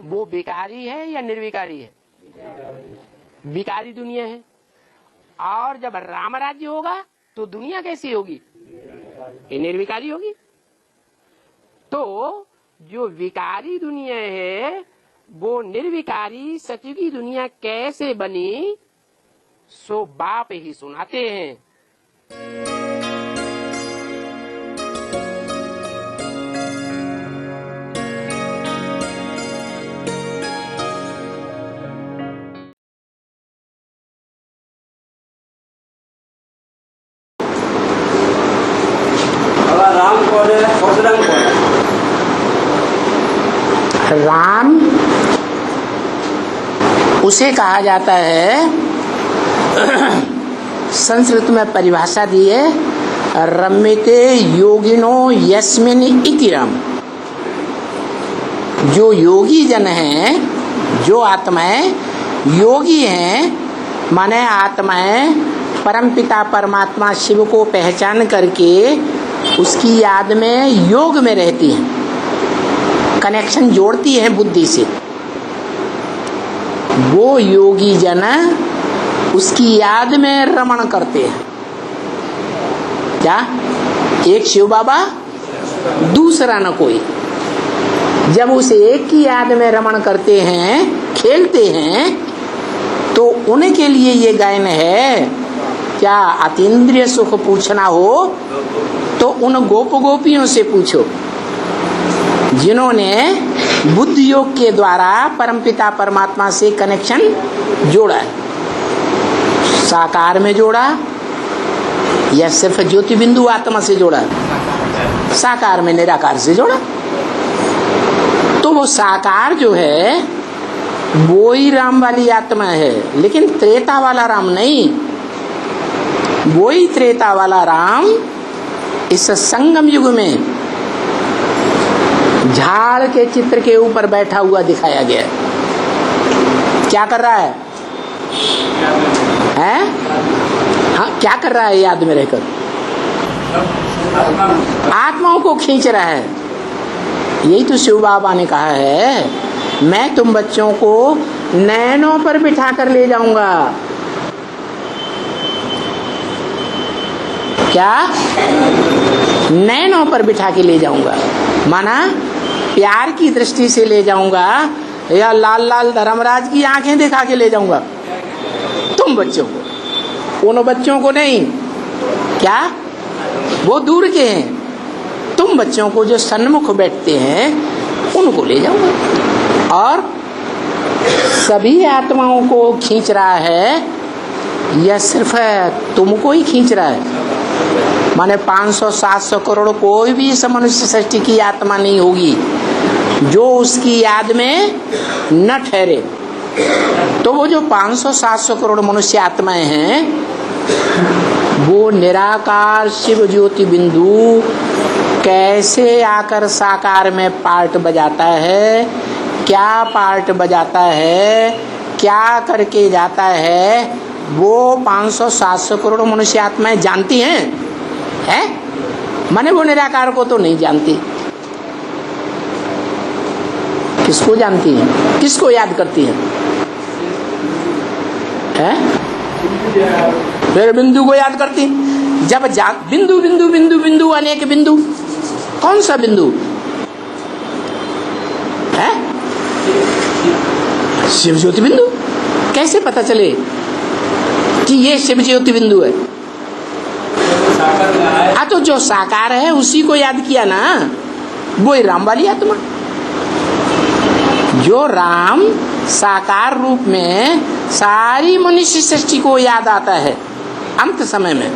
वो विकारी है या निर्विकारी है? विकारी दुनिया है। और जब राम राज्य होगा तो दुनिया कैसी होगी? ये निर्विकारी होगी। तो जो विकारी दुनिया है वो निर्विकारी सचुगी दुनिया कैसे बनी, सो बाप ही सुनाते हैं। राम कौन है, परशुराम कौन है? राम उसे कहा जाता है, संस्कृत में परिभाषा दी है, रम्यते योगिनो यस्मिन इति राम। जो योगी जन हैं, जो आत्माएं योगी हैं, माने आत्माएं परमपिता परमात्मा शिव को पहचान करके उसकी याद में योग में रहती हैं, कनेक्शन जोड़ती है बुद्धि से। वो योगी जन उसकी याद में रमण करते हैं। क्या? एक शिव बाबा, दूसरा न कोई। जब उस एक की याद में रमण करते हैं, खेलते हैं, तो उनके लिए ये गायन है। क्या अतीन्द्रिय सुख पूछना हो तो उन गोप गोपियों से पूछो जिन्होंने बुद्धि योग के द्वारा परमपिता परमात्मा से कनेक्शन जोड़ा है। साकार में जोड़ा या सिर्फ ज्योति बिंदु आत्मा से जोड़ा? साकार में निराकार से जोड़ा। तो वो साकार जो है वो ही राम वाली आत्मा है, लेकिन त्रेता वाला राम नहीं। वो ही त्रेता वाला राम इस संगम युग में झाड़ के चित्र के ऊपर बैठा हुआ दिखाया गया है। क्या कर रहा है? हैं? हाँ, क्या कर रहा है? याद में रहकर आत्माओं को खींच रहा है। यही तो शिव बाबा ने कहा है, मैं तुम बच्चों को नैनों पर बिठा कर ले जाऊंगा। क्या? नैनों पर बिठा के ले जाऊंगा, माना प्यार की दृष्टि से ले जाऊंगा, या लाल लाल धर्मराज की आंखें दिखा के ले जाऊंगा तुम बच्चों को, उन बच्चों को नहीं। क्या? वो दूर के हैं। तुम बच्चों को जो सन्मुख बैठते हैं उनको ले जाऊंगा। और सभी आत्माओं को खींच रहा है या सिर्फ तुमको ही खींच रहा है? माने 500-700 करोड़ कोई भी इस मनुष्य सृष्टि की आत्मा नहीं होगी जो उसकी याद में न ठहरे। तो वो जो 500-700 करोड़ मनुष्य आत्माएं हैं वो निराकार शिव ज्योति बिंदु कैसे आकर साकार में पार्ट बजाता है, क्या पार्ट बजाता है, क्या करके जाता है, वो 500-700 करोड़ मनुष्य आत्माएं जानती हैं। है? माने वो निराकार को तो नहीं जानती। किसको जानती है? किसको याद करती है? फिर बिंदु को याद करती। जब बिंदु बिंदु बिंदु बिंदु अनेक बिंदु, कौन सा बिंदु है? शिव ज्योति बिंदु। कैसे पता चले कि ये शिव ज्योति बिंदु है? तो जो साकार है उसी को याद किया ना, वो ही राम वाली आत्मा। जो राम साकार रूप में सारी मनुष्य सृष्टि को याद आता है अंत समय में,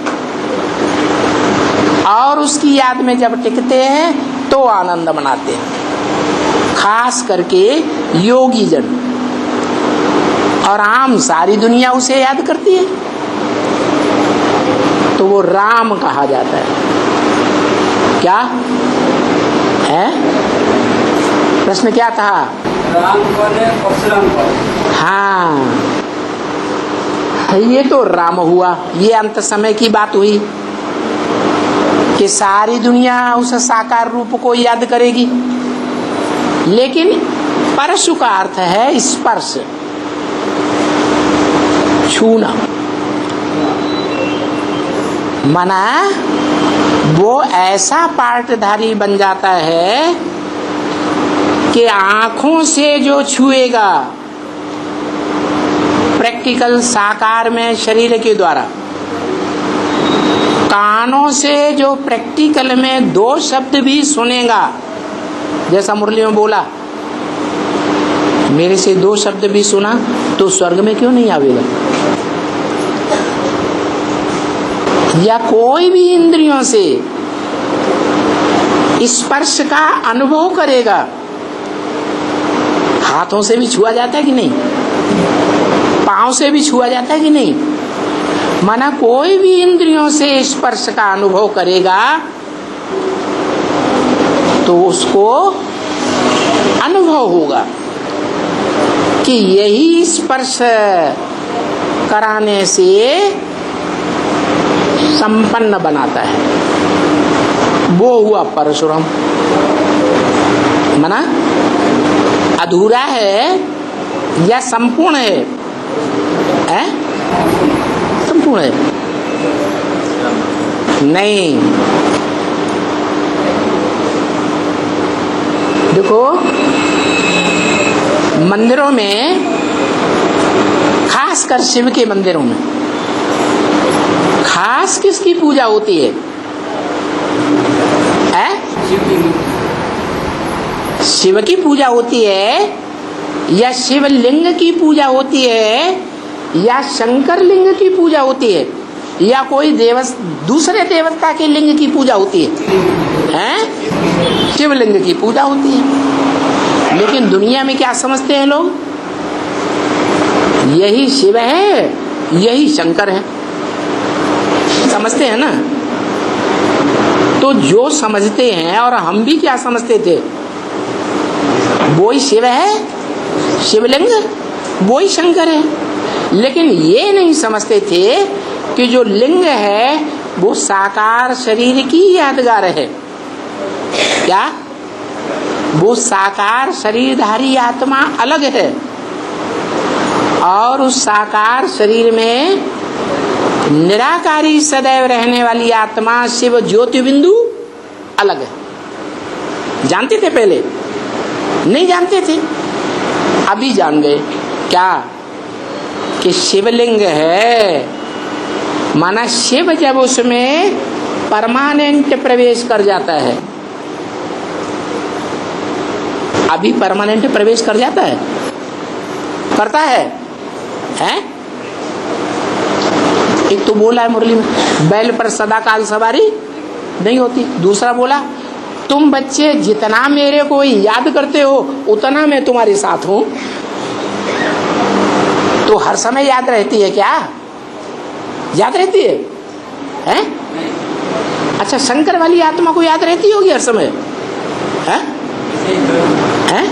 और उसकी याद में जब टिकते हैं तो आनंद मनाते हैं, खास करके योगी जन। और आम सारी दुनिया उसे याद करती है तो वो राम कहा जाता है। क्या है प्रश्न? क्या था? राम कौन है? परशुराम कौन? हाँ, ये तो राम हुआ। ये अंत समय की बात हुई कि सारी दुनिया उस साकार रूप को याद करेगी, लेकिन परशु का अर्थ है स्पर्श, छूना। मना वो ऐसा पार्टधारी बन जाता है कि आंखों से जो छुएगा प्रैक्टिकल साकार में शरीर के द्वारा, कानों से जो प्रैक्टिकल में दो शब्द भी सुनेगा, जैसा मुरली में बोला, मेरे से दो शब्द भी सुना तो स्वर्ग में क्यों नहीं आवेगा। या कोई भी इंद्रियों से स्पर्श का अनुभव करेगा, हाथों से भी छुआ जाता है कि नहीं, पांव से भी छुआ जाता है कि नहीं। माना कोई भी इंद्रियों से स्पर्श का अनुभव करेगा तो उसको अनुभव होगा कि यही स्पर्श कराने से संपन्न बनाता है। वो हुआ परशुराम। माना अधूरा है या संपूर्ण है? संपूर्ण है? नहीं। देखो मंदिरों में, खासकर शिव के मंदिरों में, खास किसकी पूजा होती है? शिव की पूजा होती है या शिवलिंग की पूजा होती है या शंकर लिंग की पूजा होती है या कोई दूसरे देवता के लिंग की पूजा होती है? शिवलिंग की पूजा होती है। लेकिन दुनिया में क्या समझते हैं लोग? यही शिव है, यही शंकर है, समझते हैं ना। तो जो समझते हैं, और हम भी क्या समझते थे, वो ही शिव है, शिवलिंग, वो ही शंकर है। लेकिन ये नहीं समझते थे कि जो लिंग है वो साकार शरीर की यादगार है। क्या? वो साकार शरीरधारी आत्मा अलग है और उस साकार शरीर में निराकारी सदैव रहने वाली आत्मा शिव ज्योति बिंदु अलग है। जानते थे पहले? नहीं जानते थे, अभी जान गए। क्या? कि शिवलिंग है, माना शिव जब उसमें परमानेंट प्रवेश कर जाता है। अभी परमानेंट प्रवेश कर जाता है, करता है, हैं? एक तो बोला है मुरली में, बैल पर सदा काल सवारी नहीं होती। दूसरा बोला, तुम बच्चे जितना मेरे को याद करते हो उतना मैं तुम्हारे साथ हूं। तो हर समय याद रहती है क्या? याद रहती है, हैं? अच्छा, शंकर वाली आत्मा को याद रहती होगी हर समय, हैं? हैं?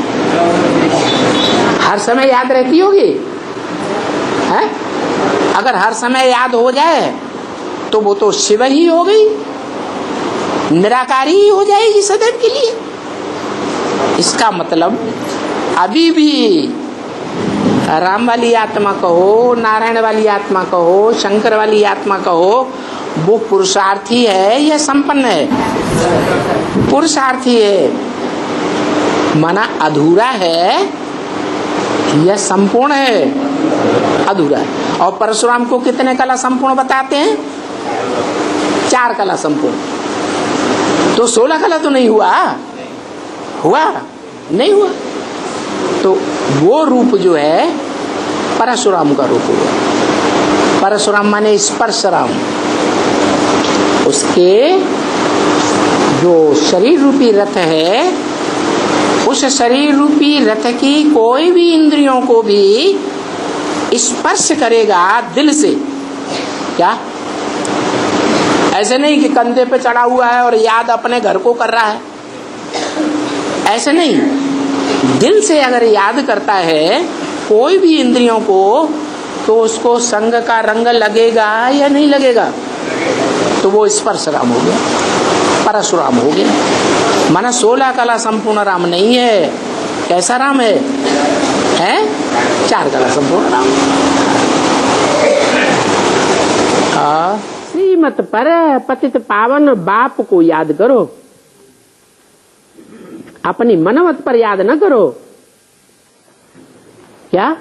हर समय याद रहती होगी, हैं? अगर हर समय याद हो जाए तो वो तो शिव ही हो गई, निराकारी ही हो जाएगी सदैव के लिए। इसका मतलब अभी भी राम वाली आत्मा कहो, नारायण वाली आत्मा कहो, शंकर वाली आत्मा कहो, वो पुरुषार्थी है या संपन्न है? पुरुषार्थी है। माना अधूरा है या संपूर्ण है? अधूरा है। और परशुराम को कितने कला संपूर्ण बताते हैं? 4 कला संपूर्ण। तो 16 कला तो नहीं हुआ? हुआ? नहीं हुआ। तो वो रूप जो है परशुराम का रूप हुआ। परशुराम माने स्पर्शराम। उसके जो शरीर रूपी रथ है, उस शरीर रूपी रथ की कोई भी इंद्रियों को भी स्पर्श करेगा दिल से। क्या? ऐसे नहीं कि कंधे पे चढ़ा हुआ है और याद अपने घर को कर रहा है, ऐसे नहीं। दिल से अगर याद करता है कोई भी इंद्रियों को, तो उसको संग का रंग लगेगा या नहीं लगेगा? तो वो स्पर्श राम हो गया, परशुराम हो गया। माना 16 कला संपूर्ण राम नहीं है। कैसा राम है? 4 कला संपूर्ण राम। श्रीमत पर पतित पावन बाप को याद करो, अपनी मनमत पर याद न करो। क्या?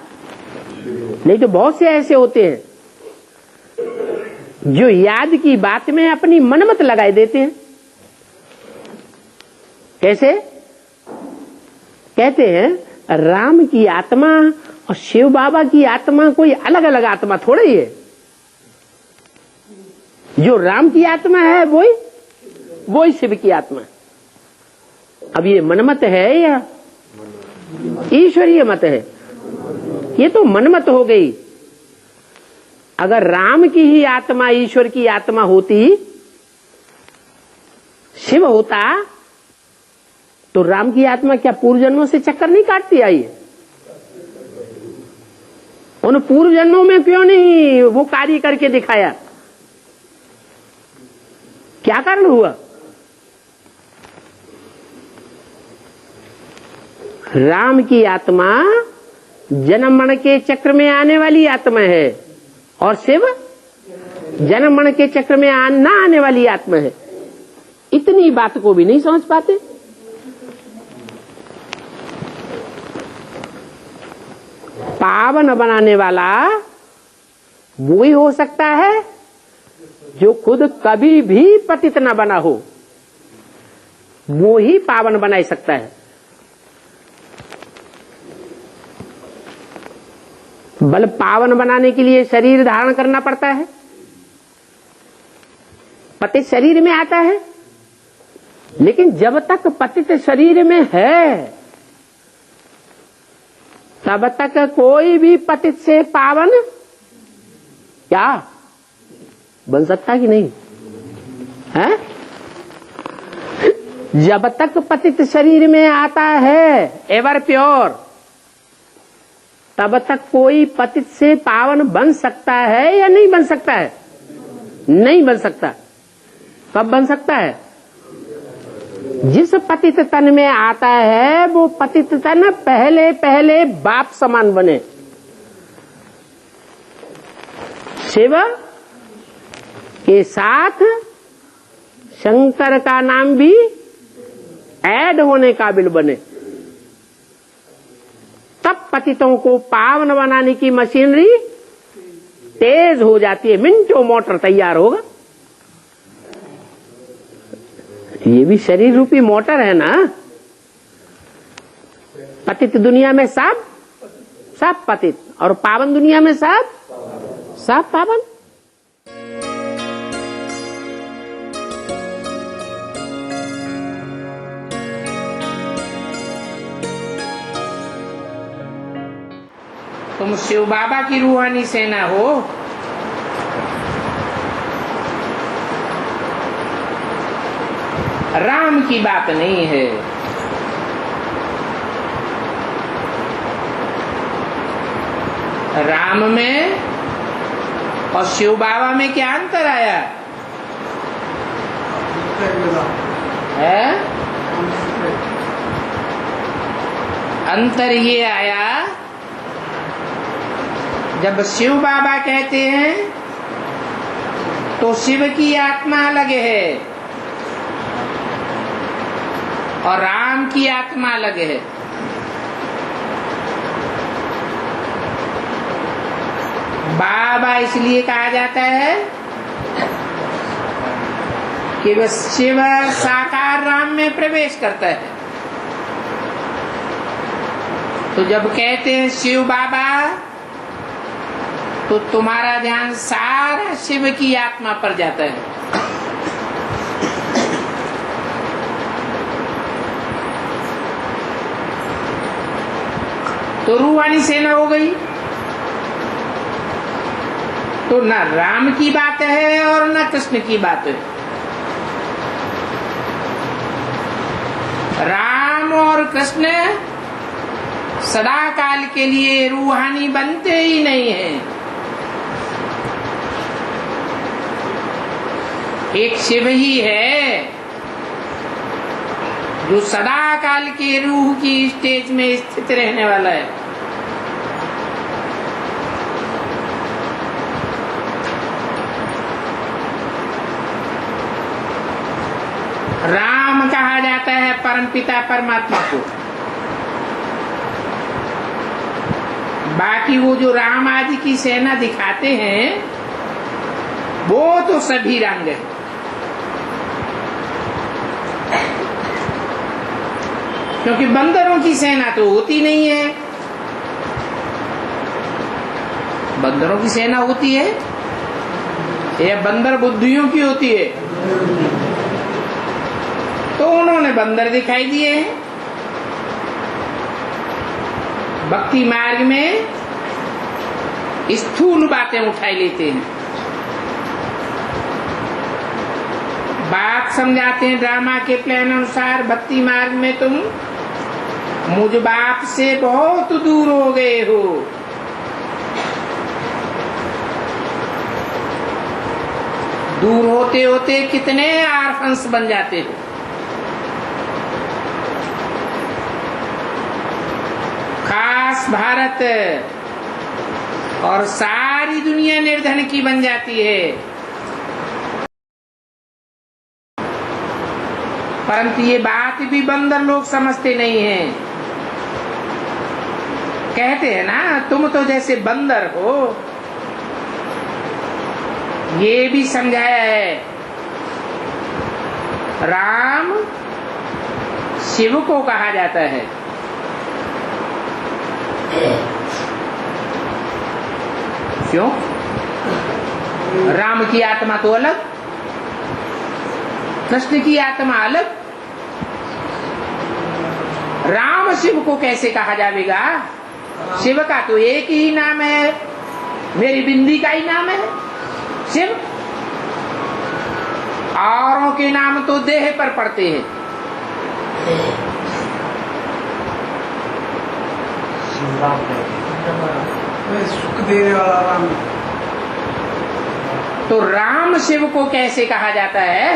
नहीं तो बहुत से ऐसे होते हैं जो याद की बात में अपनी मनमत लगाए देते हैं। कैसे? कहते हैं राम की आत्मा और शिव बाबा की आत्मा कोई अलग अलग आत्मा थोड़ा ही है। जो राम की आत्मा है वही शिव की आत्मा। अब ये मनमत है या ईश्वरीय मत है? ये तो मनमत हो गई। अगर राम की ही आत्मा ईश्वर की आत्मा होती, शिव होता, तो राम की आत्मा क्या पूर्व जन्मों से चक्कर नहीं काटती आई? उन पूर्व जन्मों में क्यों नहीं वो कार्य करके दिखाया? क्या कारण हुआ? राम की आत्मा जन्म मरण के चक्र में आने वाली आत्मा है और शिव जन्म मरण के चक्र में ना आने वाली आत्मा है। इतनी बात को भी नहीं समझ पाते। पावन बनाने वाला वो ही हो सकता है जो खुद कभी भी पतित न बना हो, वो ही पावन बना सकता है। बल पावन बनाने के लिए शरीर धारण करना पड़ता है, पतित शरीर में आता है। लेकिन जब तक पतित शरीर में है तब तक कोई भी पतित से पावन क्या बन सकता कि नहीं है? जब तक पतित शरीर में आता है एवर प्योर, तब तक कोई पतित से पावन बन सकता है या नहीं बन सकता है? नहीं बन सकता। कब बन सकता है? जिस पतित तन में आता है वो पतित तन पहले पहले बाप समान बने। शिव के साथ शंकर का नाम भी ऐड होने काबिल बने, तब पतितों को पावन बनाने की मशीनरी तेज हो जाती है। मिनटों मोटर तैयार होगा। ये भी शरीर रूपी मोटर है ना। पतित दुनिया में सब पतित और पावन दुनिया में सब पावन। तुम शिव बाबा की रूहानी सेना हो। राम की बात नहीं है। राम में और शिव बाबा में क्या अंतर आया है? अंतर ये आया, जब शिव बाबा कहते हैं तो शिव की आत्मा अलग है और राम की आत्मा अलग है। बाबा इसलिए कहा जाता है कि वह शिव साकार राम में प्रवेश करता है। तो जब कहते हैं शिव बाबा, तो तुम्हारा ध्यान सारा शिव की आत्मा पर जाता है। तो रूहानी सेना हो गई। तो न राम की बात है और न कृष्ण की बात है। राम और कृष्ण सदा काल के लिए रूहानी बनते ही नहीं हैं। एक शिव ही है जो सदा काल के रूह की स्टेज में स्थित रहने वाला है। राम कहा जाता है परमपिता परमात्मा को। बाकी वो जो राम आदि की सेना दिखाते हैं वो तो सभी रंग है। क्योंकि बंदरों की सेना तो होती नहीं है। बंदरों की सेना होती है या बंदर बुद्धियों की होती है? तो उन्होंने बंदर दिखाई दिए हैं। भक्ति मार्ग में स्थूल बातें उठाई लेते हैं, बात समझाते हैं ड्रामा के प्लान अनुसार। भक्ति मार्ग में तुम मुझ बाप से बहुत दूर हो गए हो। दूर होते होते कितने आर्फंस बन जाते हो। खास भारत और सारी दुनिया निर्धन की बन जाती है। परंतु ये बात भी बंदर लोग समझते नहीं हैं। कहते हैं ना तुम तो जैसे बंदर हो। ये भी समझाया है। राम शिव को कहा जाता है। क्यों? राम की आत्मा तो अलग, कृष्ण की आत्मा अलग। राम शिव को कैसे कहा जाएगा? शिव का तो एक ही नाम है, मेरी बिंदी का ही नाम है शिव। औरों के नाम तो देह पर पड़ते हैं। सुख देने वाला राम। तो राम शिव को कैसे कहा जाता है?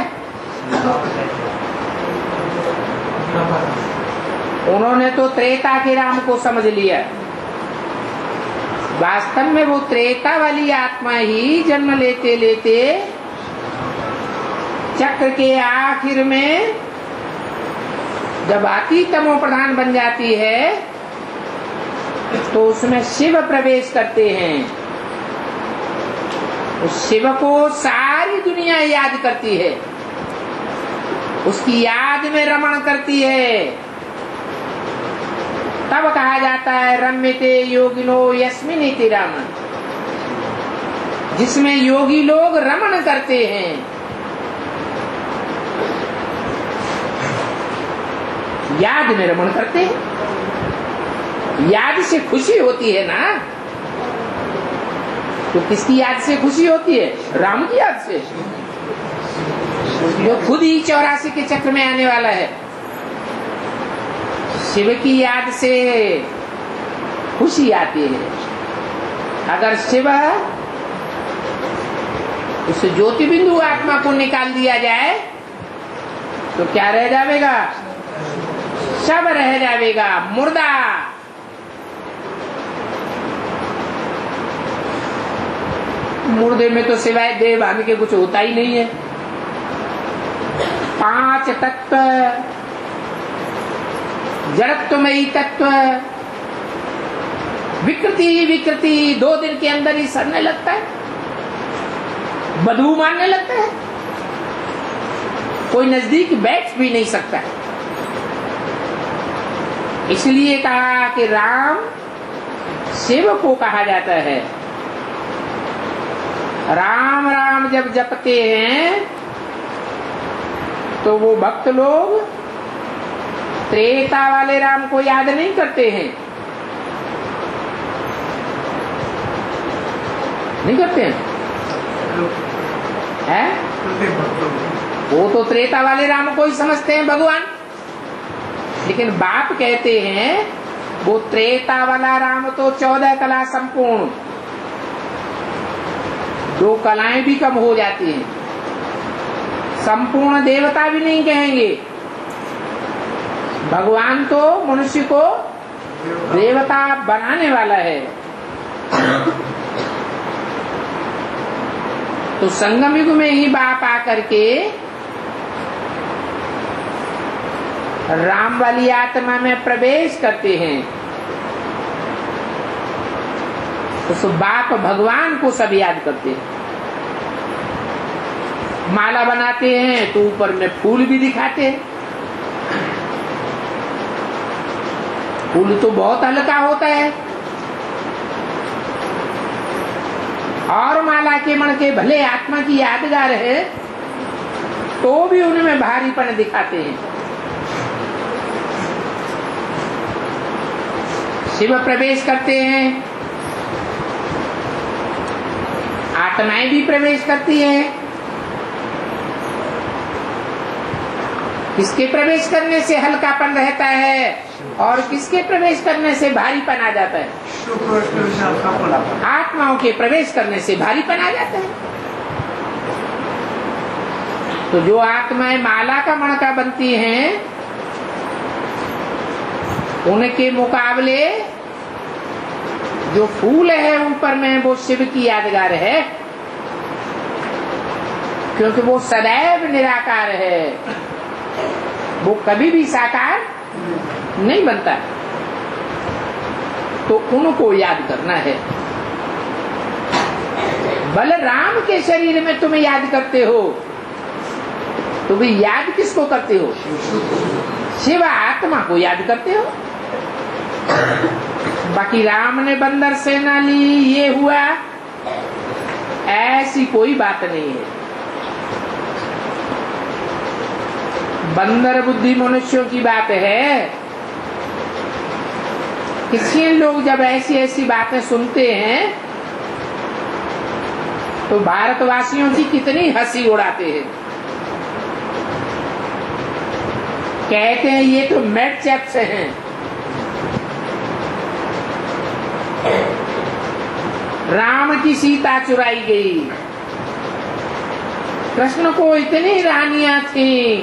उन्होंने तो त्रेता के राम को समझ लिया। वास्तव में वो त्रेता वाली आत्मा ही जन्म लेते लेते चक्र के आखिर में जब अति तमो प्रधान बन जाती है तो उसमें शिव प्रवेश करते हैं। उस शिव को सारी दुनिया याद करती है, उसकी याद में रमण करती है। तब कहा जाता है रम्यते योगिनो यस्मिनिति राम, जिसमें योगी लोग रमण करते हैं। याद में रमण करते हैं। याद से खुशी होती है ना। तो किसकी याद से खुशी होती है? राम की याद से, जो खुद ही 84 के चक्र में आने वाला है। शिव की याद से खुशी आती है। अगर शिव उस ज्योति बिंदु आत्मा को निकाल दिया जाए तो क्या रह जाएगा? शव रह जाएगा, मुर्दा। मुर्दे में तो सिवाय देह भान के कुछ होता ही नहीं है। 5 तत्व, जड़त्वमयी तत्व, विकृति विकृति 2 दिन के अंदर ही सड़ने लगता है, बदबू मारने लगता है, कोई नजदीक बैठ भी नहीं सकता है। इसलिए कहा कि राम शिव को कहा जाता है। राम राम जब जपते हैं तो वो भक्त लोग त्रेता वाले राम को याद नहीं करते हैं, नहीं करते हैं? है? वो तो त्रेता वाले राम को ही समझते हैं भगवान, लेकिन बाप कहते हैं वो त्रेता वाला राम तो 14 कला संपूर्ण, 2 कलाएं भी कम हो जाती हैं, संपूर्ण देवता भी नहीं कहेंगे। भगवान तो मनुष्य को देवता बनाने वाला है। तो संगम युग में ही बाप आकर के राम वाली आत्मा में प्रवेश करते हैं। तो बाप भगवान को सब याद करते हैं। माला बनाते हैं तो ऊपर में फूल भी दिखाते हैं। फूल तो बहुत हल्का होता है, और माला के मण के भले आत्मा की यादगार है तो भी उनमें भारीपन दिखाते हैं। शिव प्रवेश करते हैं, आत्माएं भी प्रवेश करती हैं। किसके प्रवेश करने से हल्कापन रहता है और किसके प्रवेश करने से भारीपन आ जाता है? आत्माओं के प्रवेश करने से भारीपन आ जाता है। तो जो आत्माएं माला का मणका बनती हैं उनके मुकाबले जो फूल है उन पर में वो शिव की यादगार है, क्योंकि वो सदैव निराकार है, वो कभी भी साकार नहीं बनता। तो उनको याद करना है। बलराम के शरीर में तुम याद करते हो, तुम याद किसको करते हो? शिव आत्मा को याद करते हो। बाकी राम ने बंदर सेना ली, ये हुआ, ऐसी कोई बात नहीं है। बंदर बुद्धि मनुष्यों की बात है। किसी लोग जब ऐसी ऐसी बातें सुनते हैं तो भारतवासियों की कितनी हंसी उड़ाते हैं। कहते हैं ये तो मेड चैप्स हैं। राम की सीता चुराई गई, कृष्ण को इतनी रानियां थी,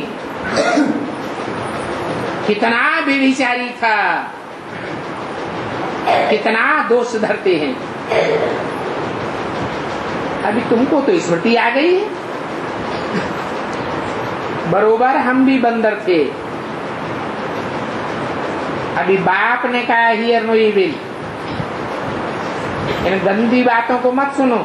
कितना बेविचारी था, कितना दोष धरते हैं। अभी तुमको तो स्मृति आ गई है। बरोबर हम भी बंदर थे। अभी बाप ने कहा हियर नो इविल, इन गंदी बातों को मत सुनो।